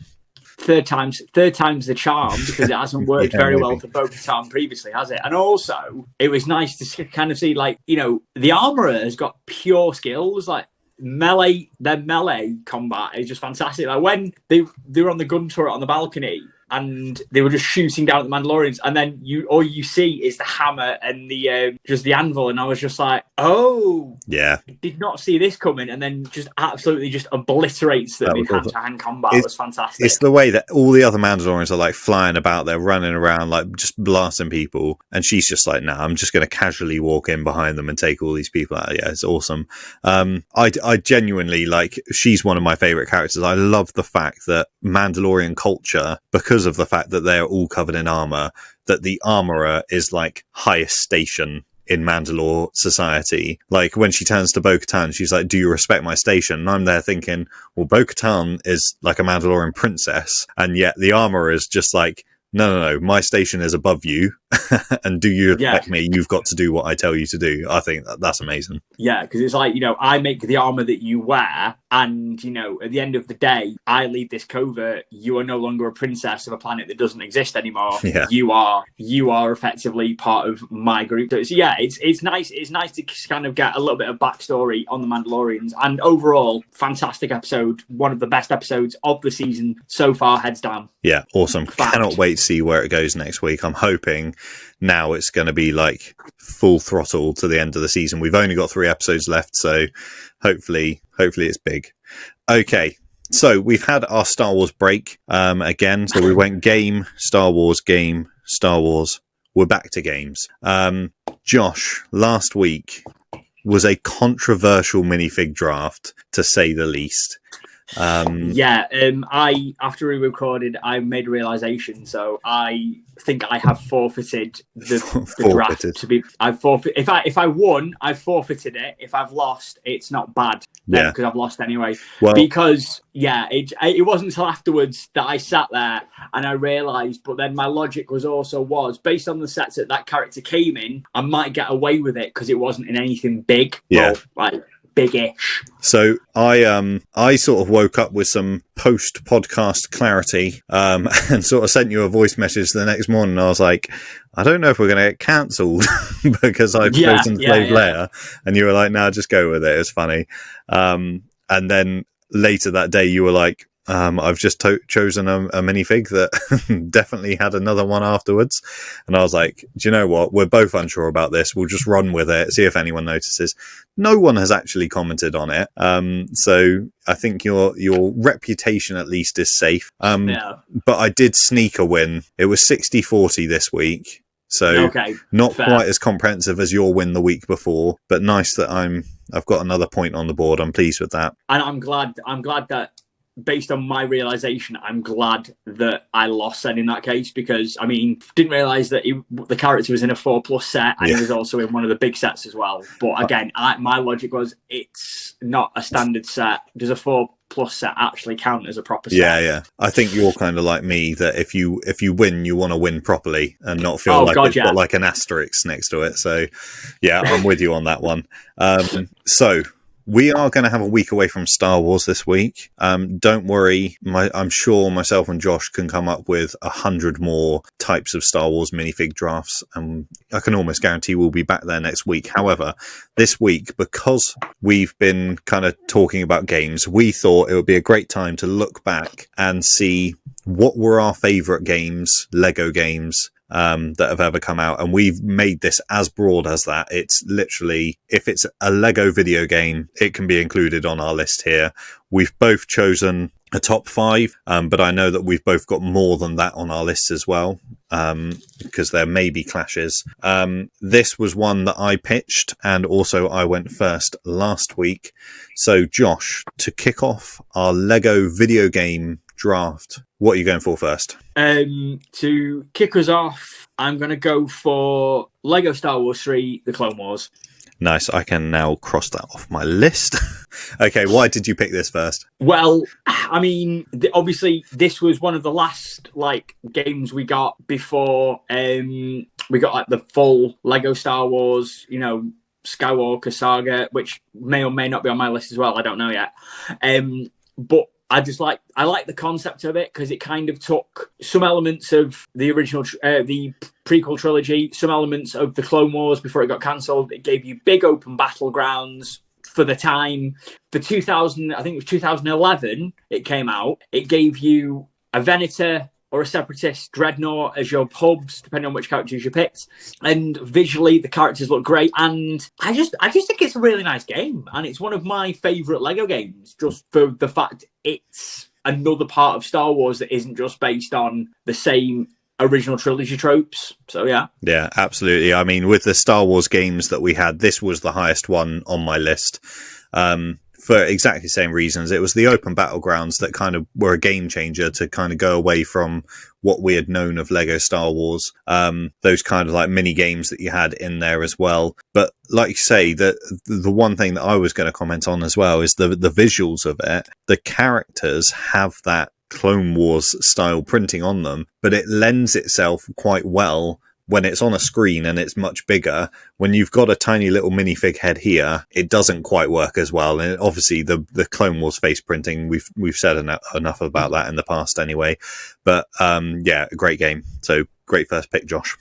third time's the charm, because it hasn't worked very well for Bo-Katan previously, has it? And also, it was nice to kind of see, like, you know, the Armorer has got pure skills, like their melee combat is just fantastic. Like when they were on the gun turret on the balcony and they were just shooting down at the Mandalorians, and then all you see is the hammer and the just the anvil, and I was just like, oh, yeah, did not see this coming, and then just absolutely just obliterates them in hand-to-hand combat. It was fantastic. It's the way that all the other Mandalorians are like flying about, they're running around like just blasting people, and she's just like, nah, I'm just going to casually walk in behind them and take all these people out. Yeah, it's awesome. I genuinely, like, she's one of my favorite characters. I love the fact that Mandalorian culture, because of the fact that they're all covered in armor, that the Armorer is like highest station in Mandalore society. Like when she turns to Bo-Katan, she's like, do you respect my station? And I'm there thinking, well, Bo-Katan is like a Mandalorian princess, and yet the Armorer is just like, no, my station is above you, and do you respect me? You've got to do what I tell you to do. I think that's amazing. Yeah, because it's like, you know, I make the armor that you wear, and, you know, at the end of the day, I lead this covert. You are no longer a princess of a planet that doesn't exist anymore. Yeah. You are effectively part of my group. So yeah, it's nice. It's nice to kind of get a little bit of backstory on the Mandalorians, and overall, fantastic episode. One of the best episodes of the season so far, heads down. Yeah, awesome. Fact. Cannot wait to see where it goes next week. I'm hoping now it's going to be like full throttle to the end of the season. We've only got 3 episodes left, so hopefully it's big. Okay, so we've had our Star Wars break again. So we went game, Star Wars, game, Star Wars. We're back to games. Josh, last week was a controversial minifig draft, to say the least. I after we recorded, I made a realization. So I think I have forfeited the draft. If I won, I forfeited it. If I've lost, it's not bad. Because I've lost anyway. Well, because it wasn't until afterwards that I sat there and I realized. But then my logic was based on the sets that character came in, I might get away with it because it wasn't in anything big. Yeah. Like big-ish. So I sort of woke up with some post-podcast clarity and sort of sent you a voice message the next morning. I was like, I don't know if we're going to get cancelled because I've chosen Slave Leia. And you were like, no, just go with it. It's funny. And then later that day, you were like, I've just chosen a minifig that definitely had another one afterwards. And I was like, do you know what? We're both unsure about this. We'll just run with it, see if anyone notices. No one has actually commented on it. So I think your reputation at least is safe. But I did sneak a win. It was 60-40 this week. So not fair. Quite as comprehensive as your win the week before, but nice that I've got another point on the board. I'm pleased with that. And I'm glad that, based on my realization, I'm glad that I lost then in that case, because I mean, didn't realize that the character was in a 4+ set, and he was also in one of the big sets as well. But again, my logic was, it's not a standard set. Does a 4+ set actually count as a proper set? Yeah. I think you're kind of like me, that if you win, you want to win properly and not feel got like an asterisk next to it. So yeah, I'm with you on that one. So we are going to have a week away from Star Wars this week. Don't worry. I'm sure myself and Josh can come up with 100 more types of Star Wars minifig drafts. And I can almost guarantee we'll be back there next week. However, this week, because we've been kind of talking about games, we thought it would be a great time to look back and see what were our favourite games, Lego games, that have ever come out, and we've made this as broad as that. It's literally, if it's a Lego video game, it can be included on our list here. We've both chosen a top 5, but I know that we've both got more than that on our list as well, because there may be clashes. This was one that I pitched, and also I went first last week. So Josh, to kick off our Lego video game draft, what are you going for first? To kick us off, I'm going to go for Lego Star Wars 3, The Clone Wars. Nice. I can now cross that off my list. Okay, why did you pick this first? Well, I mean, obviously, this was one of the last games we got before we got the full Lego Star Wars, Skywalker saga, which may or may not be on my list as well. I don't know yet. But I like the concept of it, because it kind of took some elements of the original, the prequel trilogy, some elements of the Clone Wars before it got cancelled. It gave you big open battlegrounds for the time. For 2000, I think it was 2011, it came out. It gave you a Venator or a Separatist Dreadnought as your hubs, depending on which characters you picked. And visually, the characters look great. And I just think it's a really nice game. And it's one of my favourite Lego games, just for the fact it's another part of Star Wars that isn't just based on the same original trilogy tropes. So, yeah. Yeah, absolutely. I mean, with the Star Wars games that we had, this was the highest one on my list. For exactly the same reasons. It was the open battlegrounds that kind of were a game changer to kind of go away from what we had known of Lego Star Wars. Those kind of mini games that you had in there as well. But like you say, the one thing that I was going to comment on as well is the visuals of it. The characters have that Clone Wars style printing on them, but it lends itself quite well when it's on a screen and it's much bigger. When you've got a tiny little minifig head here, it doesn't quite work as well. And obviously the Clone Wars face printing, we've said enough about that in the past anyway. But yeah, a great game. So great first pick, Josh.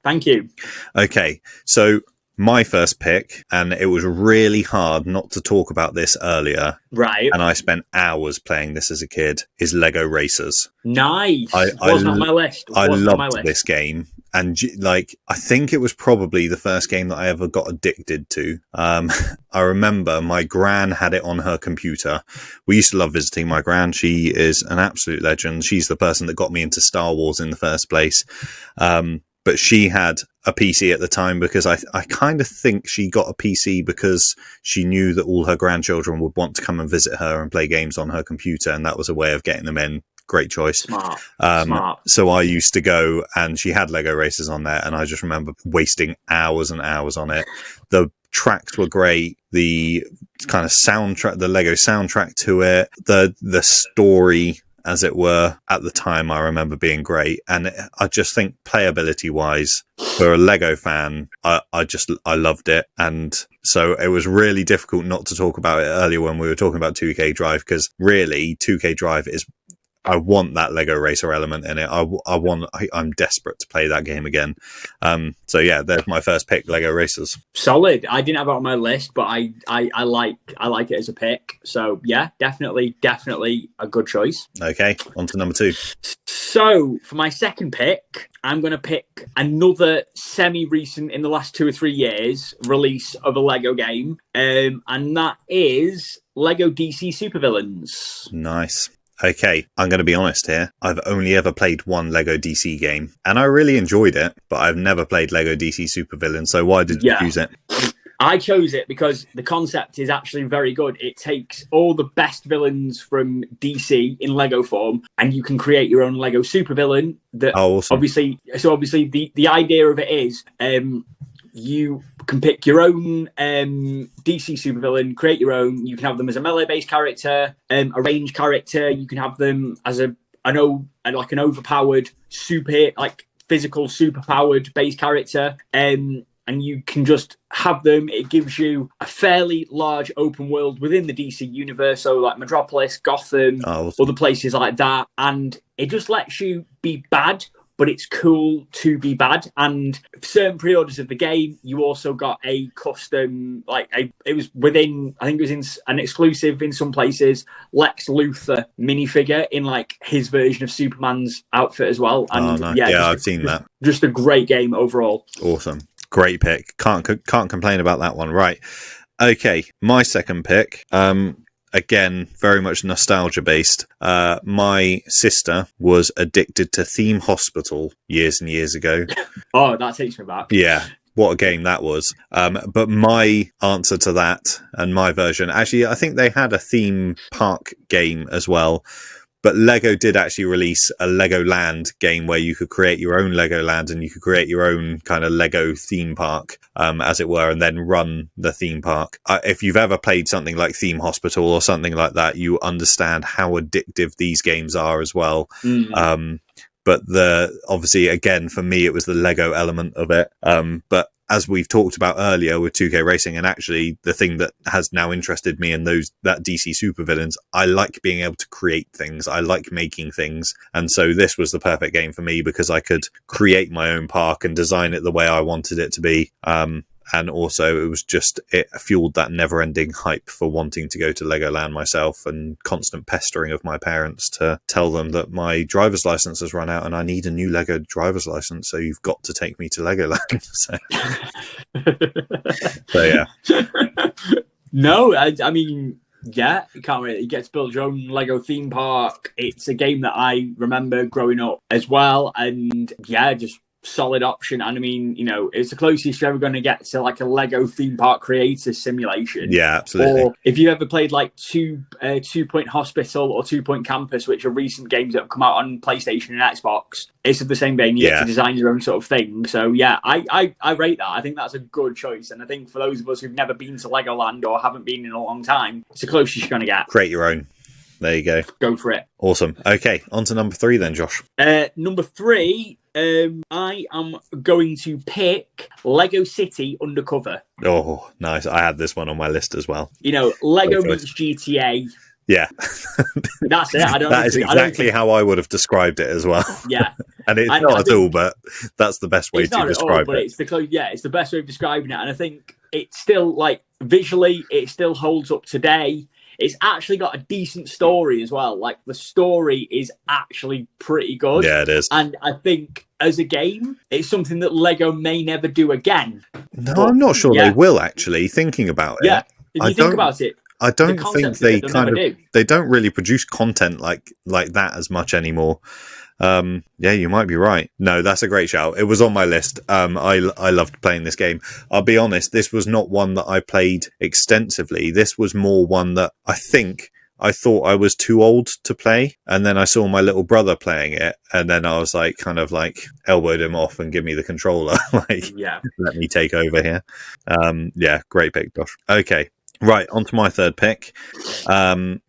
Thank you. Okay, so my first pick, and it was really hard not to talk about this earlier. Right. And I spent hours playing this as a kid, is Lego Racers. Nice. Wasn't on my list. I loved this game. And I think it was probably the first game that I ever got addicted to. I remember my gran had it on her computer. We used to love visiting my gran. She is an absolute legend. She's the person that got me into Star Wars in the first place. But she had a PC at the time, because I kind of think she got a PC because she knew that all her grandchildren would want to come and visit her and play games on her computer. And that was a way of getting them in. Great choice. Smart. So I used to go, and she had Lego Racers on there, and I just remember wasting hours and hours on it. The tracks were great. The kind of soundtrack, the Lego soundtrack to it, the story, as it were, at the time, I remember being great. And I just think playability wise, for a Lego fan, I loved it. And so it was really difficult not to talk about it earlier when we were talking about 2K Drive, because really 2K Drive is, I want that Lego Racer element in it. I'm desperate to play that game again. So yeah, there's my first pick, Lego Racers. Solid. I didn't have it on my list, but I like it as a pick. So yeah, definitely a good choice. Okay, on to number 2. So for my second pick, I'm going to pick another semi-recent, in the last 2 or 3 years, release of a Lego game. And that is Lego DC Supervillains. Nice. Okay, I'm going to be honest here. I've only ever played one Lego DC game, and I really enjoyed it, but I've never played Lego DC Supervillain, so why did you choose it? I chose it because the concept is actually very good. It takes all the best villains from DC in Lego form, and you can create your own Lego supervillain. Awesome. Obviously, the idea of it is you can pick your own DC supervillain, create your own. You can have them as a melee-based character, a ranged character. You can have them as an overpowered physical superpowered base character. And you can just have them. It gives you a fairly large open world within the DC universe, so like Metropolis, Gotham, other places like that. And it just lets you be bad but it's cool to be bad. And certain pre-orders of the game, you also got a custom, it was within, I think it was in an exclusive in some places, Lex Luthor minifigure in like his version of Superman's outfit as well. And nice. Yeah, I've seen that. Just a great game overall. Awesome. Great pick. Can't complain about that one. Right. Okay. My second pick. Again, very much nostalgia based. My sister was addicted to Theme Hospital years and years ago. Oh, that takes me back. Yeah. What a game that was. But my answer to that and my version, actually, I think they had a theme park game as well. But Lego did actually release a Legoland game where you could create your own Legoland and you could create your own kind of Lego theme park, as it were, and then run the theme park. If you've ever played something like Theme Hospital or something like that, you understand how addictive these games are as well. But obviously, again, for me, it was the Lego element of it. But as we've talked about earlier with 2K Racing, and actually the thing that has now interested me in that DC supervillains, I like being able to create things. I like making things. And so this was the perfect game for me because I could create my own park and design it the way I wanted it to be. And also it fueled that never ending hype for wanting to go to Legoland myself and constant pestering of my parents to tell them that my driver's license has run out and I need a new Lego driver's license. So you've got to take me to Legoland. So yeah. No, I mean, yeah, you can't really. You get to build your own Lego theme park. It's a game that I remember growing up as well. And yeah, just solid option. And I mean, it's the closest you're ever going to get to like a Lego theme park creator simulation. Yeah, absolutely. Or if you ever played like Two Point Hospital or 2 Point Campus, which are recent games that have come out on PlayStation and Xbox, it's the same game. You get to design your own sort of thing. So yeah, I rate that. I think that's a good choice. And I think for those of us who've never been to Legoland or haven't been in a long time, it's the closest you're going to get. Create your own. There you go. Go for it. Awesome. Okay, on to number 3 then, Josh. Number 3, I am going to pick Lego City Undercover. Oh, nice. I had this one on my list as well. Lego meets GTA. Yeah. That's it. That is exactly how I would have described it as well. Yeah. And it's not at all, but that's the best way to describe it. It's the best way of describing it. And I think it's still, like, visually, it still holds up today. It's actually got a decent story as well. Like, the story is actually pretty good. Yeah, it is. And I think as a game, it's something that Lego may never do again. No, I'm not sure they will, actually, thinking about it. Yeah, if you think about it. I don't think they they don't really produce content like that as much anymore. Yeah, you might be right. No, that's a great shout. It was on my list. I loved playing this game. I'll be honest, this was not one that I played extensively. This was more one that I thought I was too old to play. And then I saw my little brother playing it. And then I was like, kind of like elbowed him off and give me the controller. Let me take over here. Yeah, great pick, Josh. Okay. Right, on to my third pick.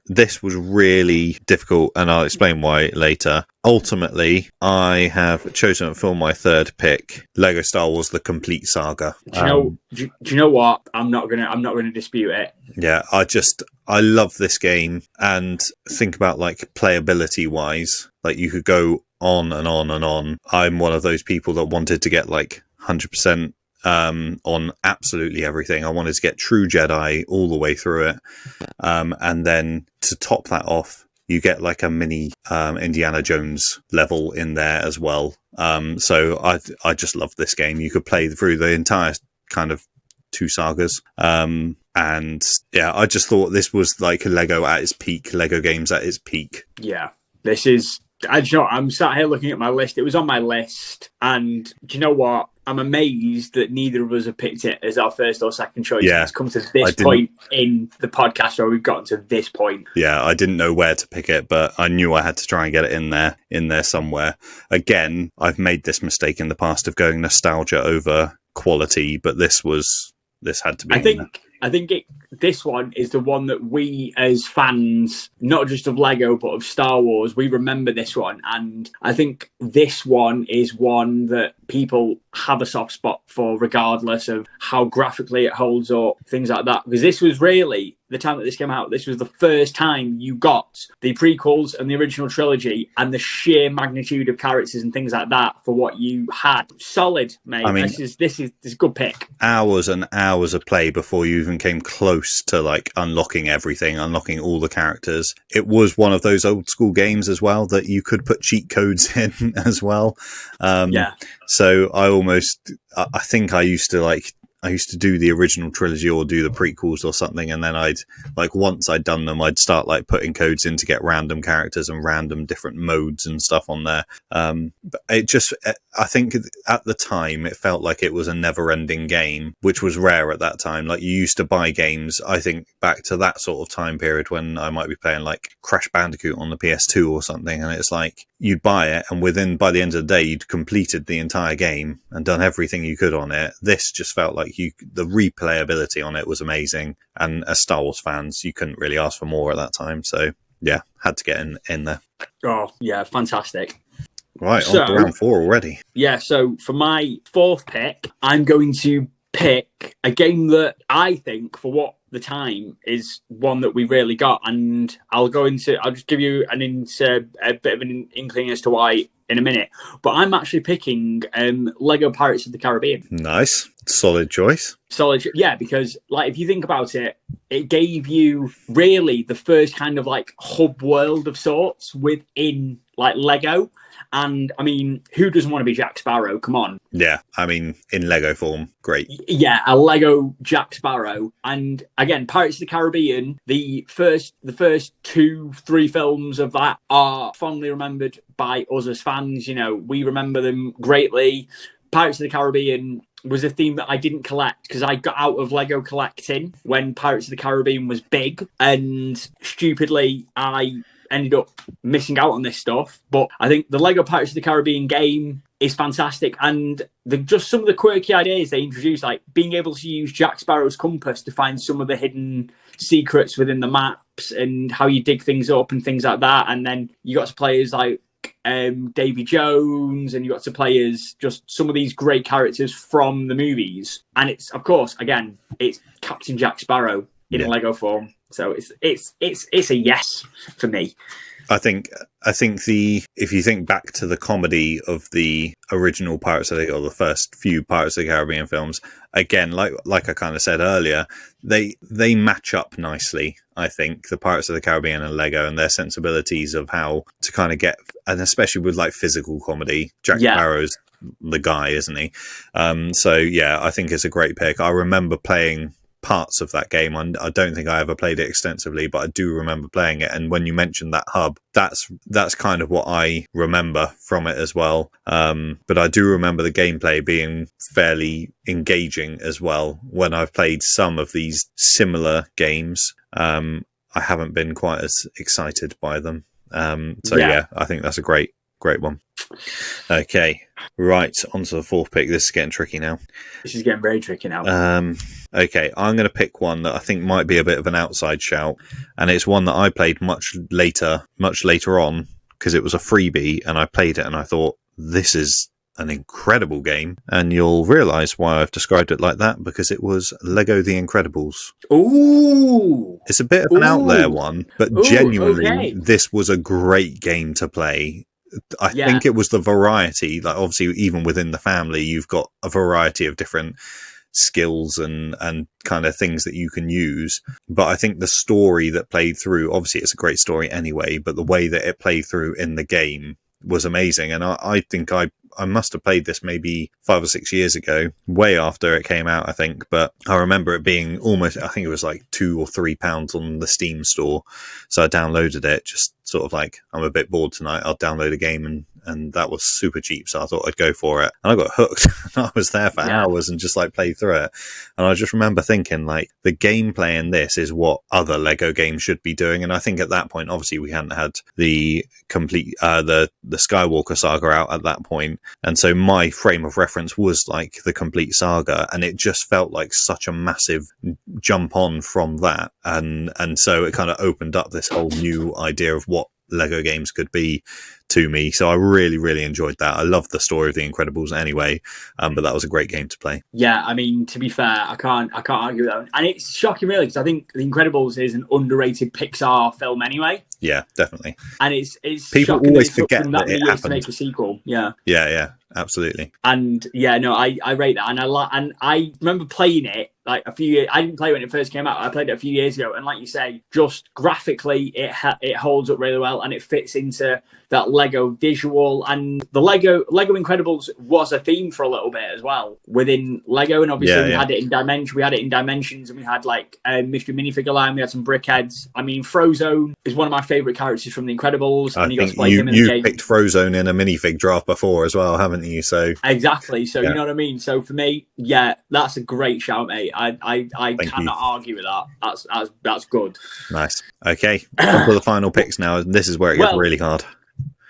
This was really difficult, and I'll explain why later. Ultimately, I have chosen for my third pick Lego Star Wars: The Complete Saga. Do you know what? I'm not gonna dispute it. Yeah, I love this game, and think about like playability wise, like you could go on and on and on. I'm one of those people that wanted to get like 100%. On absolutely everything. I wanted to get True Jedi all the way through it. And then to top that off, you get like a mini Indiana Jones level in there as well. So I just love this game. You could play through the entire kind of 2 sagas. And yeah, I just thought this was like Lego at its peak, Lego games at its peak. Yeah, this is... I'm sat here looking at my list. It was on my list. And do you know what? I'm amazed that neither of us have picked it as our first or second choice. Yeah, it's come to this point in the podcast where we've gotten to this point. Yeah, I didn't know where to pick it, but I knew I had to try and get it in there somewhere. Again, I've made this mistake in the past of going nostalgia over quality, but this had to be. I think this one is the one that we as fans, not just of Lego, but of Star Wars, we remember this one. And I think this one is one that people have a soft spot for, regardless of how graphically it holds up, things like that. Because this was really, the time that this came out, this was the first time you got the prequels and the original trilogy and the sheer magnitude of characters and things like that for what you had. Solid, mate. I mean, this is a good pick. Hours and hours of play before you even came close to like unlocking everything, unlocking all the characters. It was one of those old school games as well that you could put cheat codes in as well. So I think I used to do the original trilogy or do the prequels or something, and then I'd like, once I'd done them, I'd start like putting codes in to get random characters and random different modes and stuff on there. But I think at the time it felt like it was a never-ending game, which was rare at that time. Like, you used to buy games, I think back to that sort of time period when I might be playing like Crash Bandicoot on the PS2 or something, and it's like you'd buy it, and by the end of the day you'd completed the entire game and done everything you could on it. This just felt like the replayability on it was amazing, and as Star Wars fans, you couldn't really ask for more at that time. So yeah, had to get in there. Oh yeah, fantastic. Right, on to round 4 already. Yeah, so for my 4th pick, I'm going to pick a game that I think, for what the time, is one that we really got, and I'll just give you a bit of an inkling as to why in a minute. But I'm actually picking Lego Pirates of the Caribbean. Nice, solid choice. Yeah, because like, if you think about it, it gave you really the first kind of like hub world of sorts within like Lego. And I mean, who doesn't want to be Jack Sparrow? Come on. Yeah, I mean, in Lego form, great. Yeah, a Lego Jack Sparrow. And again, Pirates of the Caribbean, the first 2-3 films of that are fondly remembered by us as fans. You know, we remember them greatly. Pirates of the Caribbean was a theme that I didn't collect because I got out of Lego collecting when Pirates of the Caribbean was big, and stupidly I ended up missing out on this stuff. But I think the Lego Pirates of the Caribbean game is fantastic, and just some of the quirky ideas they introduced, like being able to use Jack Sparrow's compass to find some of the hidden secrets within the maps and how you dig things up and things like that. And then you got to play as like Davy Jones, and you got to play as just some of these great characters from the movies. And it's, of course, again, it's Captain Jack Sparrow in Lego form. So it's a yes for me. I think if you think back to the comedy of the original Pirates of the, or the first few Pirates of the Caribbean films, again, like I kind of said earlier, they match up nicely. I think the Pirates of the Caribbean and Lego, and their sensibilities of how to kind of get, and especially with like physical comedy, Jack Sparrow's the guy, isn't he? So yeah, I think it's a great pick. I remember playing parts of that game. I don't think I ever played it extensively, but I do remember playing it. And when you mentioned that hub, that's kind of what I remember from it as well. But I do remember the gameplay being fairly engaging as well. When I've played some of these similar games, I haven't been quite as excited by them. So yeah, I think that's a great one. Okay, right, on to the 4th pick. This is getting tricky now. This is getting very tricky now. Okay, I'm going to pick one that I think might be a bit of an outside shout, and it's one that I played much later on, because it was a freebie, and I played it and I thought, this is an incredible game, and you'll realise why I've described it like that, because it was Lego The Incredibles. Ooh! It's a bit of an out there one, but genuinely, this was a great game to play. I think it was the variety, like obviously even within the family, you've got a variety of different skills and kind of things that you can use. But I think the story that played through, obviously it's a great story anyway, but the way that it played through in the game was amazing. And I think I must have played this maybe 5 or 6 years ago, way after it came out, I think. But I remember it being almost, I think it was like £2 or £3 on the Steam store. So I downloaded it, just sort of like, I'm a bit bored tonight, I'll download a game and that was super cheap, so I thought I'd go for it, and I got hooked. I was there for hours and just like played through it, and I just remember thinking like the gameplay in this is what other Lego games should be doing. And I think at that point, obviously we hadn't had the complete the Skywalker saga out at that point, and so my frame of reference was like the complete saga, and it just felt like such a massive jump on from that, and so it kind of opened up this whole new idea of what Lego games could be to me. So I really, really enjoyed that. I love the story of The Incredibles anyway, but that was a great game to play. Yeah, I mean, to be fair, I can't argue with that. And it's shocking, really, because I think The Incredibles is an underrated Pixar film anyway. Yeah, definitely. And it's people shocking always that it took forget them that many it years to happened. make a sequel. Yeah. Yeah, absolutely. And yeah, no, I rate that, and I remember playing it like a few years. I didn't play it when it first came out. I played it a few years ago, and like you say, just graphically, it holds up really well, and it fits into that Lego visual. And the Lego Incredibles was a theme for a little bit as well within Lego, and obviously we had it in Dimension. We had it in Dimensions, and we had like a mystery minifigure line. We had some brickheads. I mean, Frozone is one of my favorite characters from the Incredibles, and you got to play him in the game. You picked Frozone in a minifig draft before as well, haven't you? So exactly. So you know what I mean. So for me, yeah, that's a great shout, mate. I cannot argue with that. That's good. Nice. Okay, on to the final picks now. This is where it gets really hard.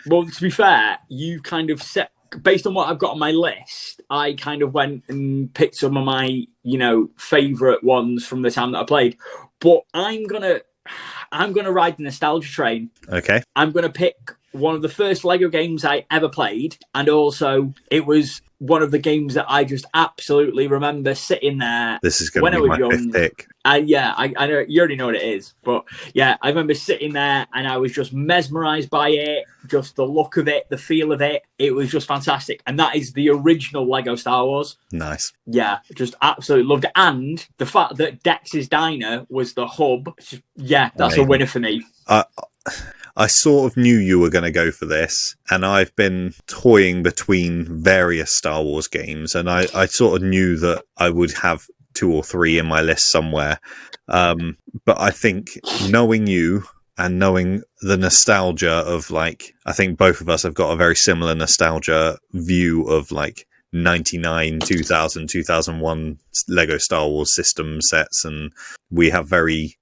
Well, to be fair, you kind of set based on what I've got on my list. I kind of went and picked some of my favorite ones from the time that I played. But I'm gonna ride the nostalgia train. Okay. I'm gonna pick one of the first Lego games I ever played, and also it was one of the games that I just absolutely remember sitting there. This is going to be my fifth pick. I know you already know what it is, but yeah, I remember sitting there and I was just mesmerized by it, just the look of it, the feel of it. It was just fantastic, and that is the original Lego Star Wars. Nice. Yeah, just absolutely loved it, and the fact that Dex's Diner was the hub. Yeah, that's a winner for me. I sort of knew you were going to go for this, and I've been toying between various Star Wars games, and I sort of knew that I would have 2 or 3 in my list somewhere. But I think knowing you and knowing the nostalgia of like, I think both of us have got a very similar nostalgia view of like 99, 2000, 2001 Lego Star Wars system sets, and we have very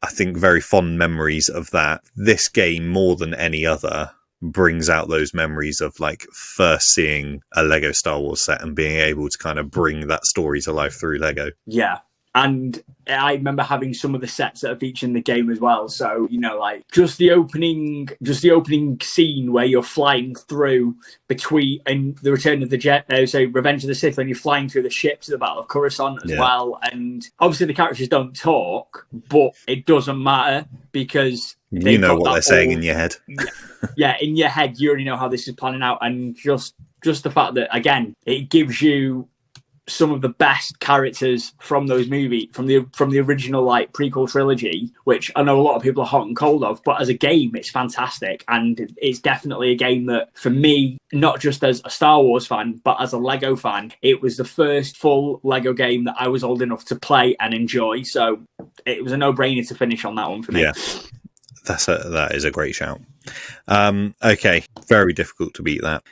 fond memories of that. This game, more than any other, brings out those memories of like first seeing a Lego Star Wars set and being able to kind of bring that story to life through Lego. Yeah. And I remember having some of the sets that are featured in the game as well. So, like just the opening scene where you're flying through between and the Return of the Revenge of the Sith, when you're flying through the ships at the Battle of Coruscant as well. And obviously the characters don't talk, but it doesn't matter because you know what they're saying in your head. Yeah, in your head, you already know how this is planning out. And just the fact that, again, it gives you some of the best characters from those movies, from the original like prequel trilogy, which I know a lot of people are hot and cold of, but as a game it's fantastic, and it's definitely a game that for me, not just as a Star Wars fan but as a Lego fan, it was the first full Lego game that I was old enough to play and enjoy, so it was a no-brainer to finish on that one for me. Yeah, that is a great shout. Okay, very difficult to beat that.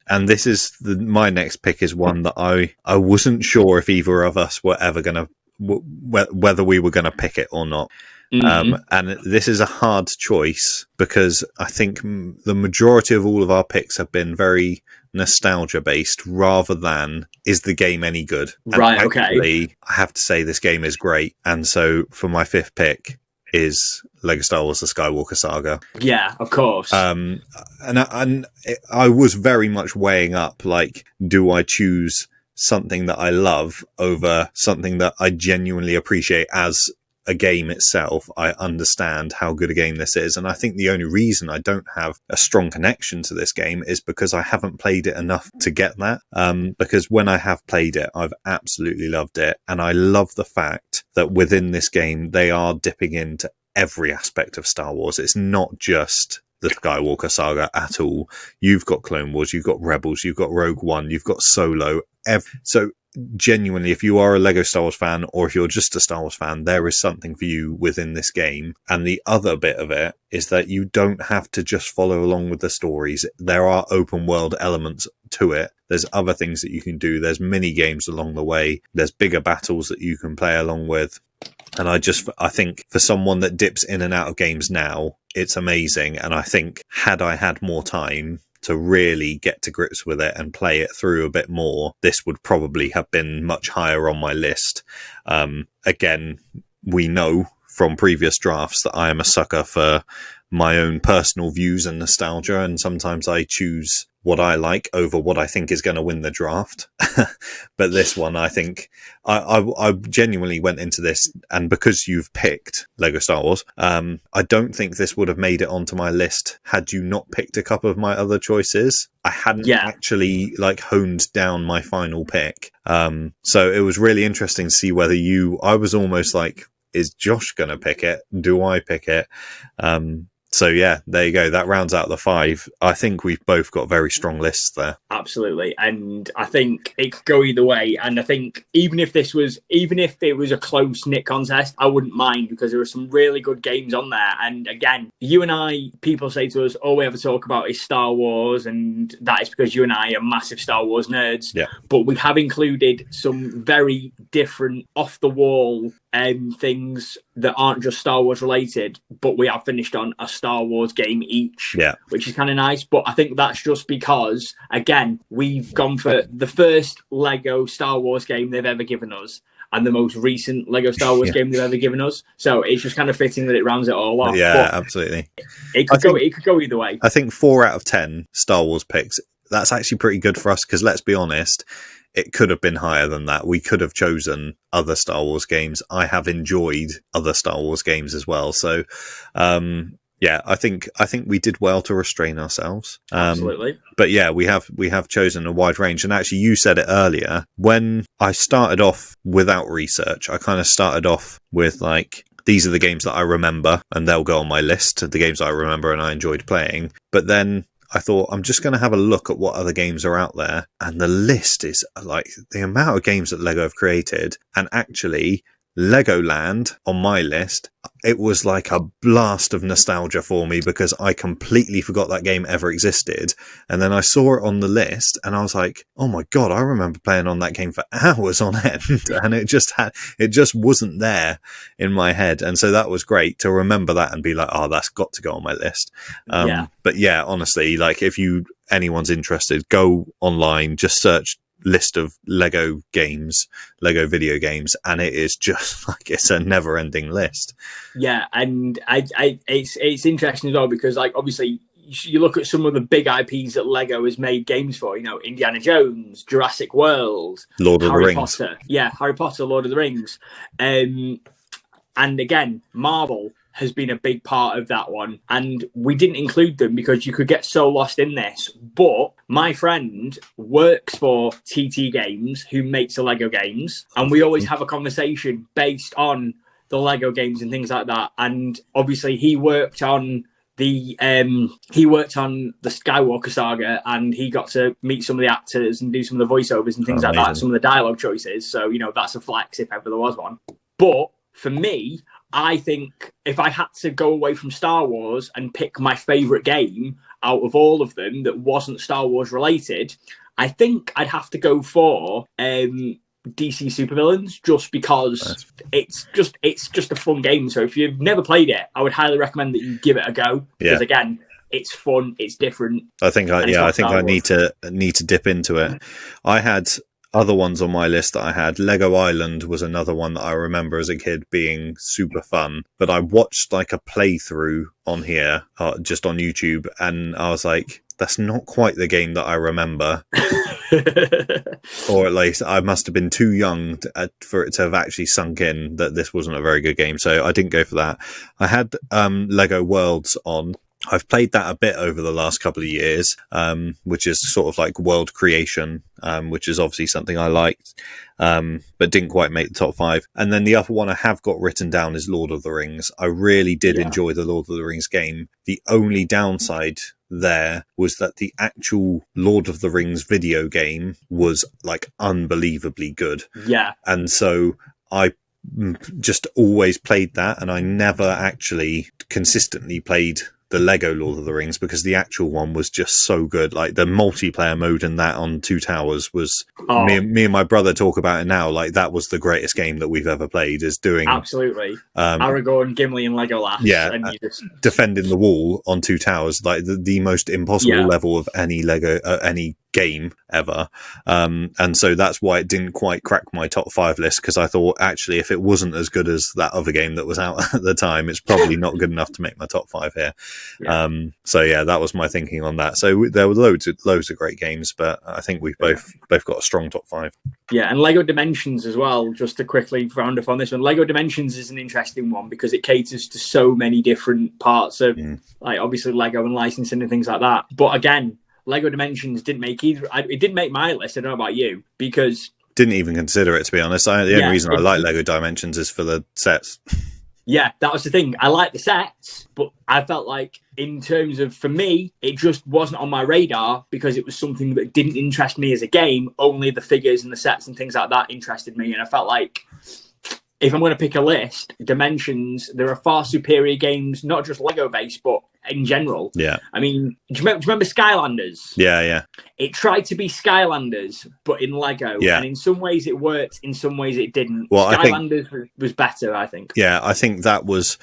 And this is my next pick is one that I wasn't sure if either of us were ever going to, whether we were going to pick it or not. Mm-hmm. And this is a hard choice because I think the majority of all of our picks have been very nostalgia based rather than is the game any good. Right, and okay. I have to say this game is great. And so for my fifth pick is Lego Star Wars: The Skywalker Saga. Yeah, of course. And I was very much weighing up, like, do I choose something that I love over something that I genuinely appreciate as a game itself? I understand how good a game this is, and I think the only reason I don't have a strong connection to this game is because I haven't played it enough to get that. Because when I have played it, I've absolutely loved it, and I love the fact that within this game they are dipping into every aspect of Star Wars. It's not just the Skywalker Saga at all. You've got Clone Wars, you've got Rebels, you've got Rogue One, you've got Solo. So genuinely, if you are a Lego Star Wars fan, or if you're just a Star Wars fan, there is something for you within this game. And the other bit of it is that you don't have to just follow along with the stories. There are open world elements to it. There's other things that you can do. There's mini games along the way. There's bigger battles that you can play along with. And I think for someone that dips in and out of games now, it's amazing. And I think had I had more time to really get to grips with it and play it through a bit more, this would probably have been much higher on my list. Again, we know from previous drafts that I am a sucker for my own personal views and nostalgia, and sometimes I choose what I like over what I think is going to win the draft. But this one, I think I genuinely went into this, and because you've picked Lego Star Wars, I don't think this would have made it onto my list had you not picked a couple of my other choices. I hadn't actually honed down my final pick. So it was really interesting to see whether I was almost like, is Josh going to pick it? Do I pick it? So yeah, there you go. That rounds out the 5. I think we've both got very strong lists there. Absolutely. And I think it could go either way. And I think even if it was a close knit contest, I wouldn't mind, because there are some really good games on there. And again, you and I, people say to us, all we ever talk about is Star Wars. And that is because you and I are massive Star Wars nerds. Yeah. But we have included some very different off the wall things that aren't just Star Wars related, but we have finished on a Star Wars game each, which is kind of nice. But I think that's just because, again, we've gone for the first Lego Star Wars game they've ever given us and the most recent Lego Star Wars game they've ever given us. So it's just kind of fitting that it rounds it all off. Yeah, absolutely. It could go either way. I think 4 out of 10 Star Wars picks, that's actually pretty good for us, because let's be honest, it could have been higher than that. We could have chosen other Star Wars games. I have enjoyed other Star Wars games as well. So, yeah, I think we did well to restrain ourselves. Absolutely. But yeah, we have chosen a wide range. And actually, you said it earlier, when I started off without research, I kind of started off with these are the games that I remember, and they'll go on my list, the games that I remember and I enjoyed playing. But then I thought, I'm just going to have a look at what other games are out there. And the list is the amount of games that Lego have created. And actually, Legoland on my list, it was like a blast of nostalgia for me, because I completely forgot that game ever existed. And then I saw it on the list and I was like, oh my God, I remember playing on that game for hours on end. And it just wasn't there in my head. And so that was great to remember that and be like, oh, that's got to go on my list. But yeah, honestly, if anyone's interested, go online, just search list of Lego games, Lego video games, and it is just it's a never-ending list. Yeah, and it's interesting as well, because obviously you look at some of the big IPs that Lego has made games for, Indiana Jones, Jurassic World, Lord of the Rings. Potter. Yeah, Harry Potter, Lord of the Rings. And again, Marvel has been a big part of that one. And we didn't include them because you could get so lost in this. But my friend works for TT Games, who makes the Lego games. And we always have a conversation based on the Lego games and things like that. And obviously he worked on the Skywalker saga, and he got to meet some of the actors and do some of the voiceovers and things like that, some of the dialogue choices. So, that's a flex if ever there was one. But for me, I think if I had to go away from Star Wars and pick my favourite game out of all of them that wasn't Star Wars related, I think I'd have to go for DC Supervillains, just because it's just a fun game. So if you've never played it, I would highly recommend that you give it a go, because again, it's fun, it's different. I think I need to dip into it. I had other ones on my list that I had. Lego Island was another one that I remember as a kid being super fun, but I watched a playthrough on here, just on YouTube, and I was like, that's not quite the game that I remember. Or at least I must have been too young for it to have actually sunk in that this wasn't a very good game, so I didn't go for that. I had Lego Worlds on. I've played that a bit over the last couple of years, which is sort of like world creation, which is obviously something I liked, but didn't quite make the top 5. And then the other one I have got written down is Lord of the Rings. I really did enjoy the Lord of the Rings game. The only downside there was that the actual Lord of the Rings video game was like unbelievably good. Yeah. And so I just always played that, and I never actually consistently played the Lego Lord of the Rings because the actual one was just so good. Like the multiplayer mode in that on Two Towers was me and my brother talk about it now. Like that was the greatest game that we've ever played, is doing absolutely Aragorn, Gimli, and Legolas. Yeah, and you just defending the wall on Two Towers, like the most impossible level of any Lego any game ever. And so that's why it didn't quite crack my top 5 list, because I thought actually if it wasn't as good as that other game that was out at the time, it's probably not good enough to make my top 5 here. So yeah, that was my thinking on that. So there were loads of great games, but I think we've both got a strong top 5. Yeah, and Lego Dimensions as well, just to quickly round up on this one. Lego Dimensions is an interesting one because it caters to so many different parts of like obviously Lego and licensing and things like that. But again, Lego Dimensions didn't make either. It didn't make my list. I don't know about you, because didn't even consider it, to be honest. The only reason I like Lego Dimensions is for the sets. Yeah, that was the thing. I like the sets, but I felt like in terms of, for me, it just wasn't on my radar because it was something that didn't interest me as a game. Only the figures and the sets and things like that interested me. And I felt like if I'm going to pick a list, Dimensions, there are far superior games, not just Lego based, but in general. Yeah. I mean, do you remember Skylanders? Yeah. It tried to be Skylanders, but in Lego. Yeah. And in some ways it worked, in some ways it didn't. Well, Skylanders was better, I think. Yeah, I think that was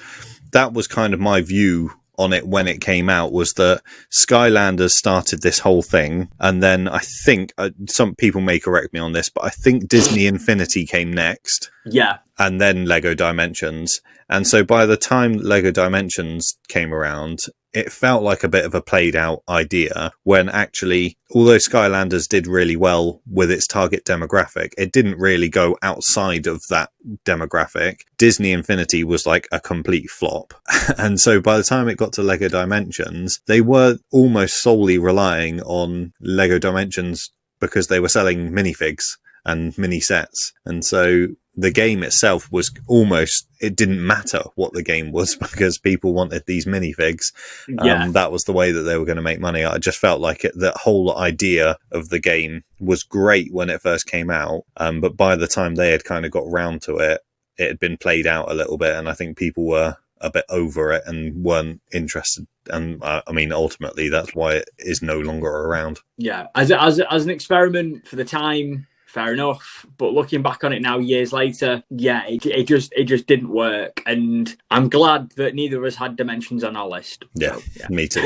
kind of my view on it when it came out, was that Skylanders started this whole thing, and then I think some people may correct me on this, but I think Disney Infinity came next. Yeah. And then Lego Dimensions. And so by the time Lego Dimensions came around, it felt like a bit of a played out idea, when actually, although Skylanders did really well with its target demographic, it didn't really go outside of that demographic. Disney Infinity was like a complete flop. And so by the time it got to Lego Dimensions, they were almost solely relying on Lego Dimensions because they were selling minifigs and mini sets. And so the game itself was almost, it didn't matter what the game was because people wanted these minifigs. That was the way that they were going to make money. I just felt like that whole idea of the game was great when it first came out. But by the time they had kind of got round to it, it had been played out a little bit. And I think people were a bit over it and weren't interested. And I mean, ultimately, that's why it is no longer around. Yeah. As an experiment for the time, fair enough, but looking back on it now, years later, yeah, it just didn't work, and I'm glad that neither of us had Dimensions on our list. Yeah, so, yeah. Me too.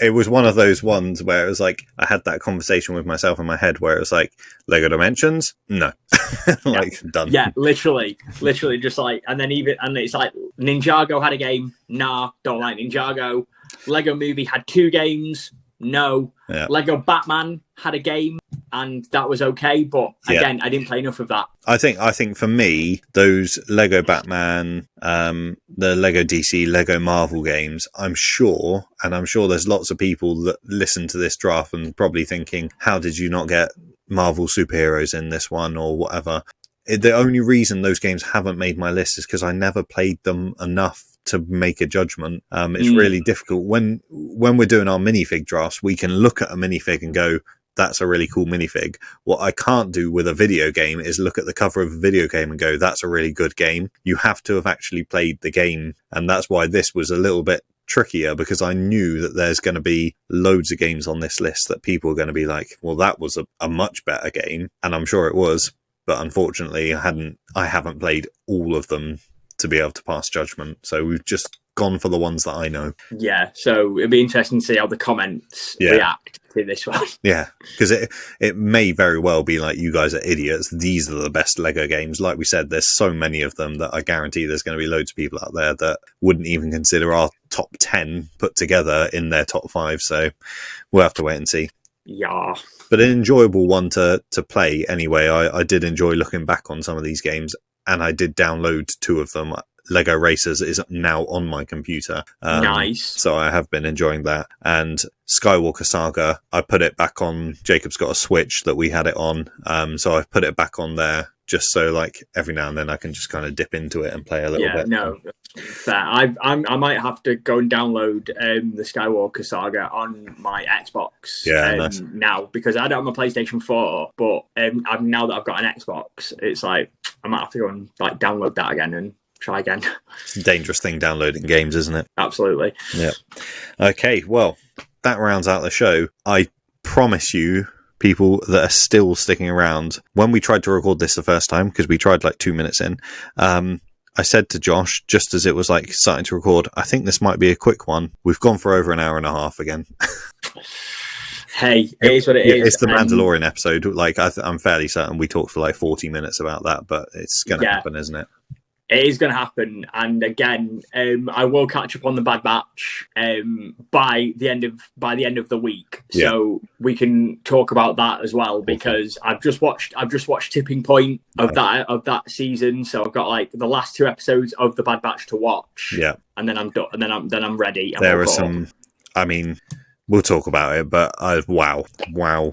It was one of those ones where it was like I had that conversation with myself in my head where it was like, Lego Dimensions, no, done. Yeah, literally, just like, and it's like Ninjago had a game, nah, don't like Ninjago. Lego Movie had 2 games. No. Yeah. Lego Batman had a game, and that was okay, but again, I didn't play enough of that. I think for me, those Lego Batman, the Lego DC, Lego Marvel games, I'm sure there's lots of people that listen to this draft and probably thinking, how did you not get Marvel superheroes in this one or whatever? The only reason those games haven't made my list is because I never played them enough to make a judgment. It's really difficult when we're doing our minifig drafts. We can look at a minifig and go, that's a really cool minifig. What I can't do with a video game is look at the cover of a video game and go, that's a really good game. You have to have actually played the game. And that's why this was a little bit trickier, because I knew that there's going to be loads of games on this list that people are going to be like, well, that was a much better game. And I'm sure it was, but unfortunately I haven't played all of them to be able to pass judgment. So we've just gone for the ones that I know. Yeah, so it'd be interesting to see how the comments react to this one. Yeah, because it may very well be like, you guys are idiots. These are the best Lego games. Like we said, there's so many of them that I guarantee there's going to be loads of people out there that wouldn't even consider our top 10 put together in their top 5. So we'll have to wait and see. Yeah. But an enjoyable one to play anyway. I did enjoy looking back on some of these games, and I did download 2 of them. Lego Racers is now on my computer. Nice. So I have been enjoying that. And Skywalker Saga, I put it back on. Jacob's got a Switch that we had it on. So I put it back on there just so like every now and then I can just kind of dip into it and play a little bit. No, fair. I might have to go and download the Skywalker Saga on my Xbox Nice. now, because I don't have a PlayStation 4, but now that I've got an Xbox, it's like I might have to go and like download that again and try again. It's a dangerous thing downloading games, isn't it? Absolutely. Yeah. Okay, well, that rounds out the show. I promise you, people that are still sticking around, when we tried to record this the first time, because we tried like 2 minutes in, I said to Josh, just as it was like starting to record, I think this might be a quick one. We've gone for over an hour and a half again. Hey, it is what it is. It's the Mandalorian episode. Like I'm fairly certain we talked for like 40 minutes about that, but it's going to happen, isn't it? It is going to happen, and again, I will catch up on the Bad Batch by the end of the week, so we can talk about that as well. Because I've just watched Tipping Point of that season, so I've got like the last 2 episodes of the Bad Batch to watch. Yeah, and then I'm done, and then I'm ready. There are some. I mean, we'll talk about it, but wow.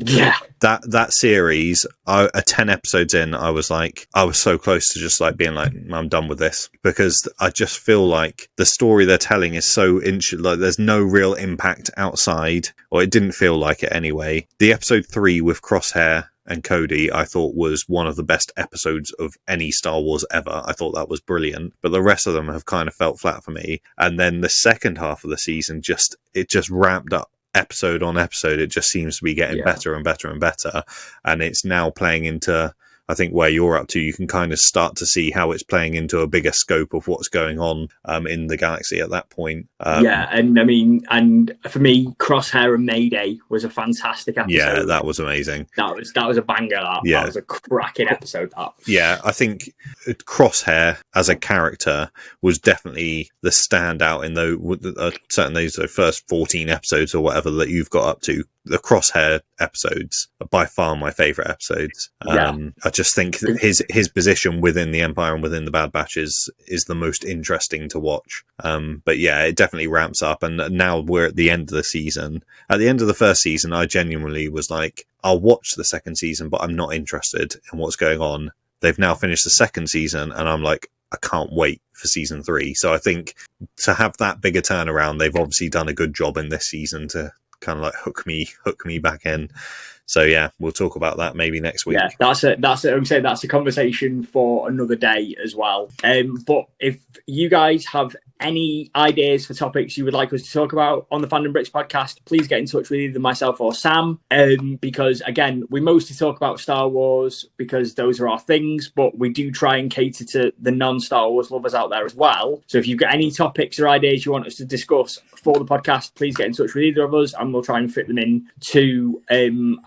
Yeah. That series, 10 episodes in, I was so close to just like being like, I'm done with this, because I just feel like the story they're telling is so like there's no real impact outside, or it didn't feel like it anyway. The episode 3 with Crosshair and Cody, I thought was one of the best episodes of any Star Wars ever. I thought that was brilliant, but the rest of them have kind of felt flat for me. And then the second half of the season just ramped up. Episode on episode, it just seems to be getting better and better and better, and it's now playing into, I think, where you're up to. You can kind of start to see how it's playing into a bigger scope of what's going on in the galaxy at that point. And I mean, and for me, Crosshair and Mayday was a fantastic episode. Yeah, that was amazing. That was a banger. That was a cracking episode. Yeah, I think Crosshair as a character was definitely the standout in certainly those first 14 episodes or whatever that you've got up to. The Crosshair episodes are by far my favourite episodes. I just think that his position within the Empire and within the Bad Batch is the most interesting to watch. But yeah, it definitely ramps up, and now we're at the end of the season. At the end of the first season, I genuinely was like, I'll watch the second season, but I'm not interested in what's going on. They've now finished the second season, and I'm like, I can't wait for season 3. So I think to have that bigger turnaround, they've obviously done a good job in this season to kind of like hook me back in. So yeah, we'll talk about that maybe next week. Yeah, that's it. I would say that's a conversation for another day as well. But if you guys have any ideas for topics you would like us to talk about on the Fandom Bricks podcast, please get in touch with either myself or Sam. Because again, we mostly talk about Star Wars because those are our things, but we do try and cater to the non-Star Wars lovers out there as well. So if you've got any topics or ideas you want us to discuss for the podcast, please get in touch with either of us, and we'll try and fit them in to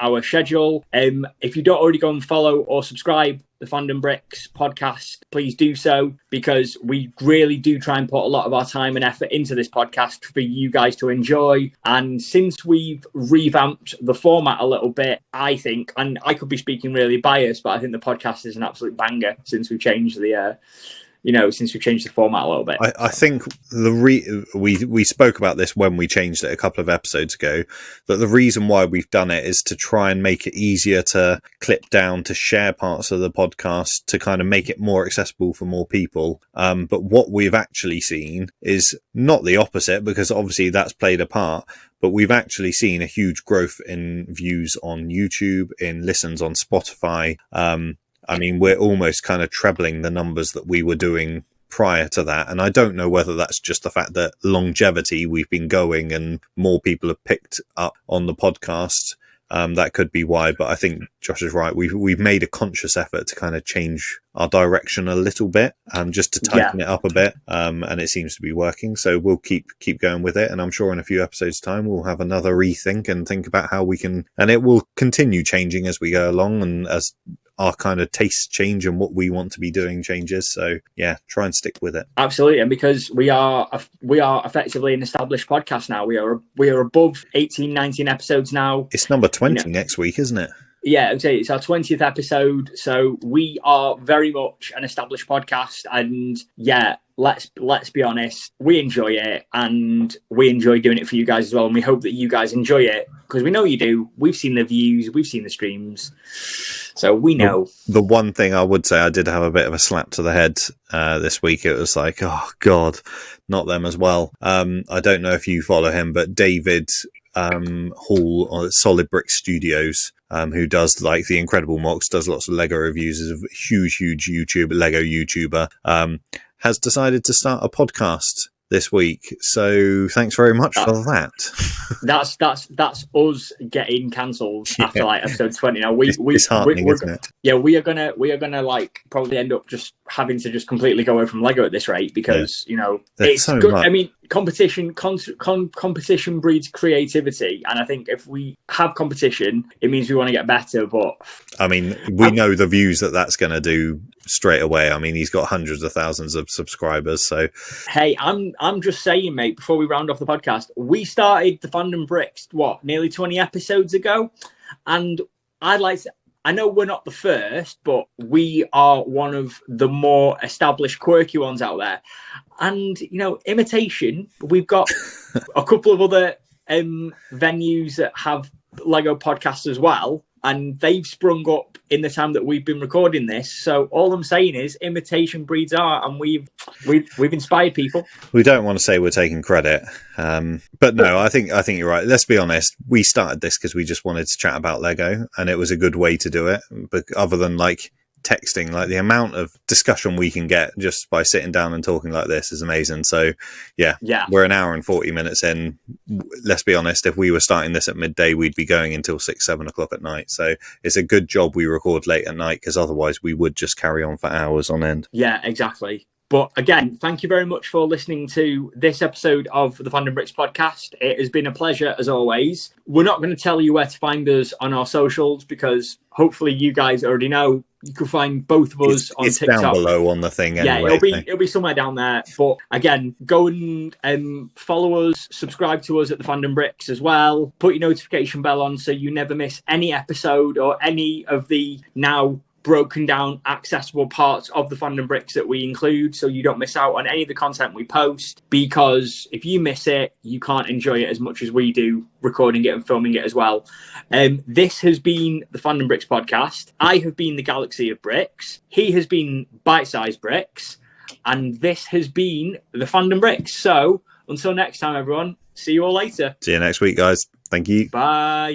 our schedule. If you don't already go and follow or subscribe the Fandom Bricks podcast, please do so, because we really do try and put a lot of our time and effort into this podcast for you guys to enjoy. And since we've revamped the format a little bit, I think, and I could be speaking really biased, but I think the podcast is an absolute banger since we've changed the since we've changed the format a little bit. I think we spoke about this when we changed it a couple of episodes ago, that the reason why we've done it is to try and make it easier to clip down, to share parts of the podcast, to kind of make it more accessible for more people. But what we've actually seen is not the opposite, because obviously that's played a part, but we've actually seen a huge growth in views on YouTube, in listens on Spotify. I mean, we're almost kind of trebling the numbers that we were doing prior to that. And I don't know whether that's just the fact that longevity, we've been going and more people have picked up on the podcast. That could be why, but I think Josh is right. We've made a conscious effort to kind of change our direction a little bit, just to tighten it up a bit. And it seems to be working. So we'll keep going with it. And I'm sure in a few episodes' time, we'll have another rethink and think about how we can, and it will continue changing as we go along, and as our kind of tastes change and what we want to be doing changes. So yeah, try and stick with it. Absolutely. And because we are effectively an established podcast now, we are above 18, 19 episodes now. It's number 20 next week, isn't it? Yeah, it's our 20th episode. So we are very much an established podcast. And yeah, let's be honest, we enjoy it, and we enjoy doing it for you guys as well, and we hope that you guys enjoy it, because we know you do. We've seen the views, we've seen the streams, so we know. The one thing I would say, I did have a bit of a slap to the head this week. It was like, oh God, not them as well. I don't know if you follow him, but David Hall on Solid Brick Studios, who does like the Incredible Mocks, does lots of Lego reviews, is a huge Lego YouTuber, has decided to start a podcast this week. So thanks very much for that. That's us getting cancelled after like episode 20. Now It's heartening, isn't it? Yeah, we are gonna like probably end up just having to just completely go away from Lego at this rate, because you know, There's it's so good. much. I mean, competition breeds creativity, and I think if we have competition, it means we want to get better. But I mean, we know the views that's going to do straight away. I mean, he's got hundreds of thousands of subscribers. So, hey, I'm just saying, mate, before we round off the podcast, we started the Fandom Bricks, nearly 20 episodes ago. And I'd like to, I know we're not the first, but we are one of the more established, quirky ones out there. And, you know, imitation, we've got a couple of other venues that have Lego podcasts as well, and they've sprung up in the time that we've been recording this. So all I'm saying is imitation breeds art, and we've inspired people. we don't want to say we're taking credit, but no, I think you're right. Let's be honest. We started this because we just wanted to chat about Lego, and it was a good way to do it. But other than like texting, like the amount of discussion we can get just by sitting down and talking like this is amazing. So yeah, we're an hour and 40 minutes in. Let's be honest, if we were starting this at midday, we'd be going until 6-7 o'clock at night. So it's a good job we record late at night, because otherwise we would just carry on for hours on end. Yeah, exactly. But again, thank you very much for listening to this episode of the Fandom Bricks podcast. It has been a pleasure as always. We're not going to tell you where to find us on our socials, because hopefully you guys already know. You can find both of us on TikTok. It's down below on the thing anyway. Yeah, it'll be somewhere down there. But again, go and follow us, subscribe to us at the Fandom Bricks as well. Put your notification bell on so you never miss any episode or any of the now broken down accessible parts of the Fandom Bricks that we include, so you don't miss out on any of the content we post, because if you miss it, you can't enjoy it as much as we do recording it and filming it as well. This has been the Fandom Bricks podcast. I have been the Galaxy of Bricks. He has been Bite Size Bricks, and this has been the Fandom Bricks. So until next time, everyone, see you all later. See you next week, guys. Thank you. Bye.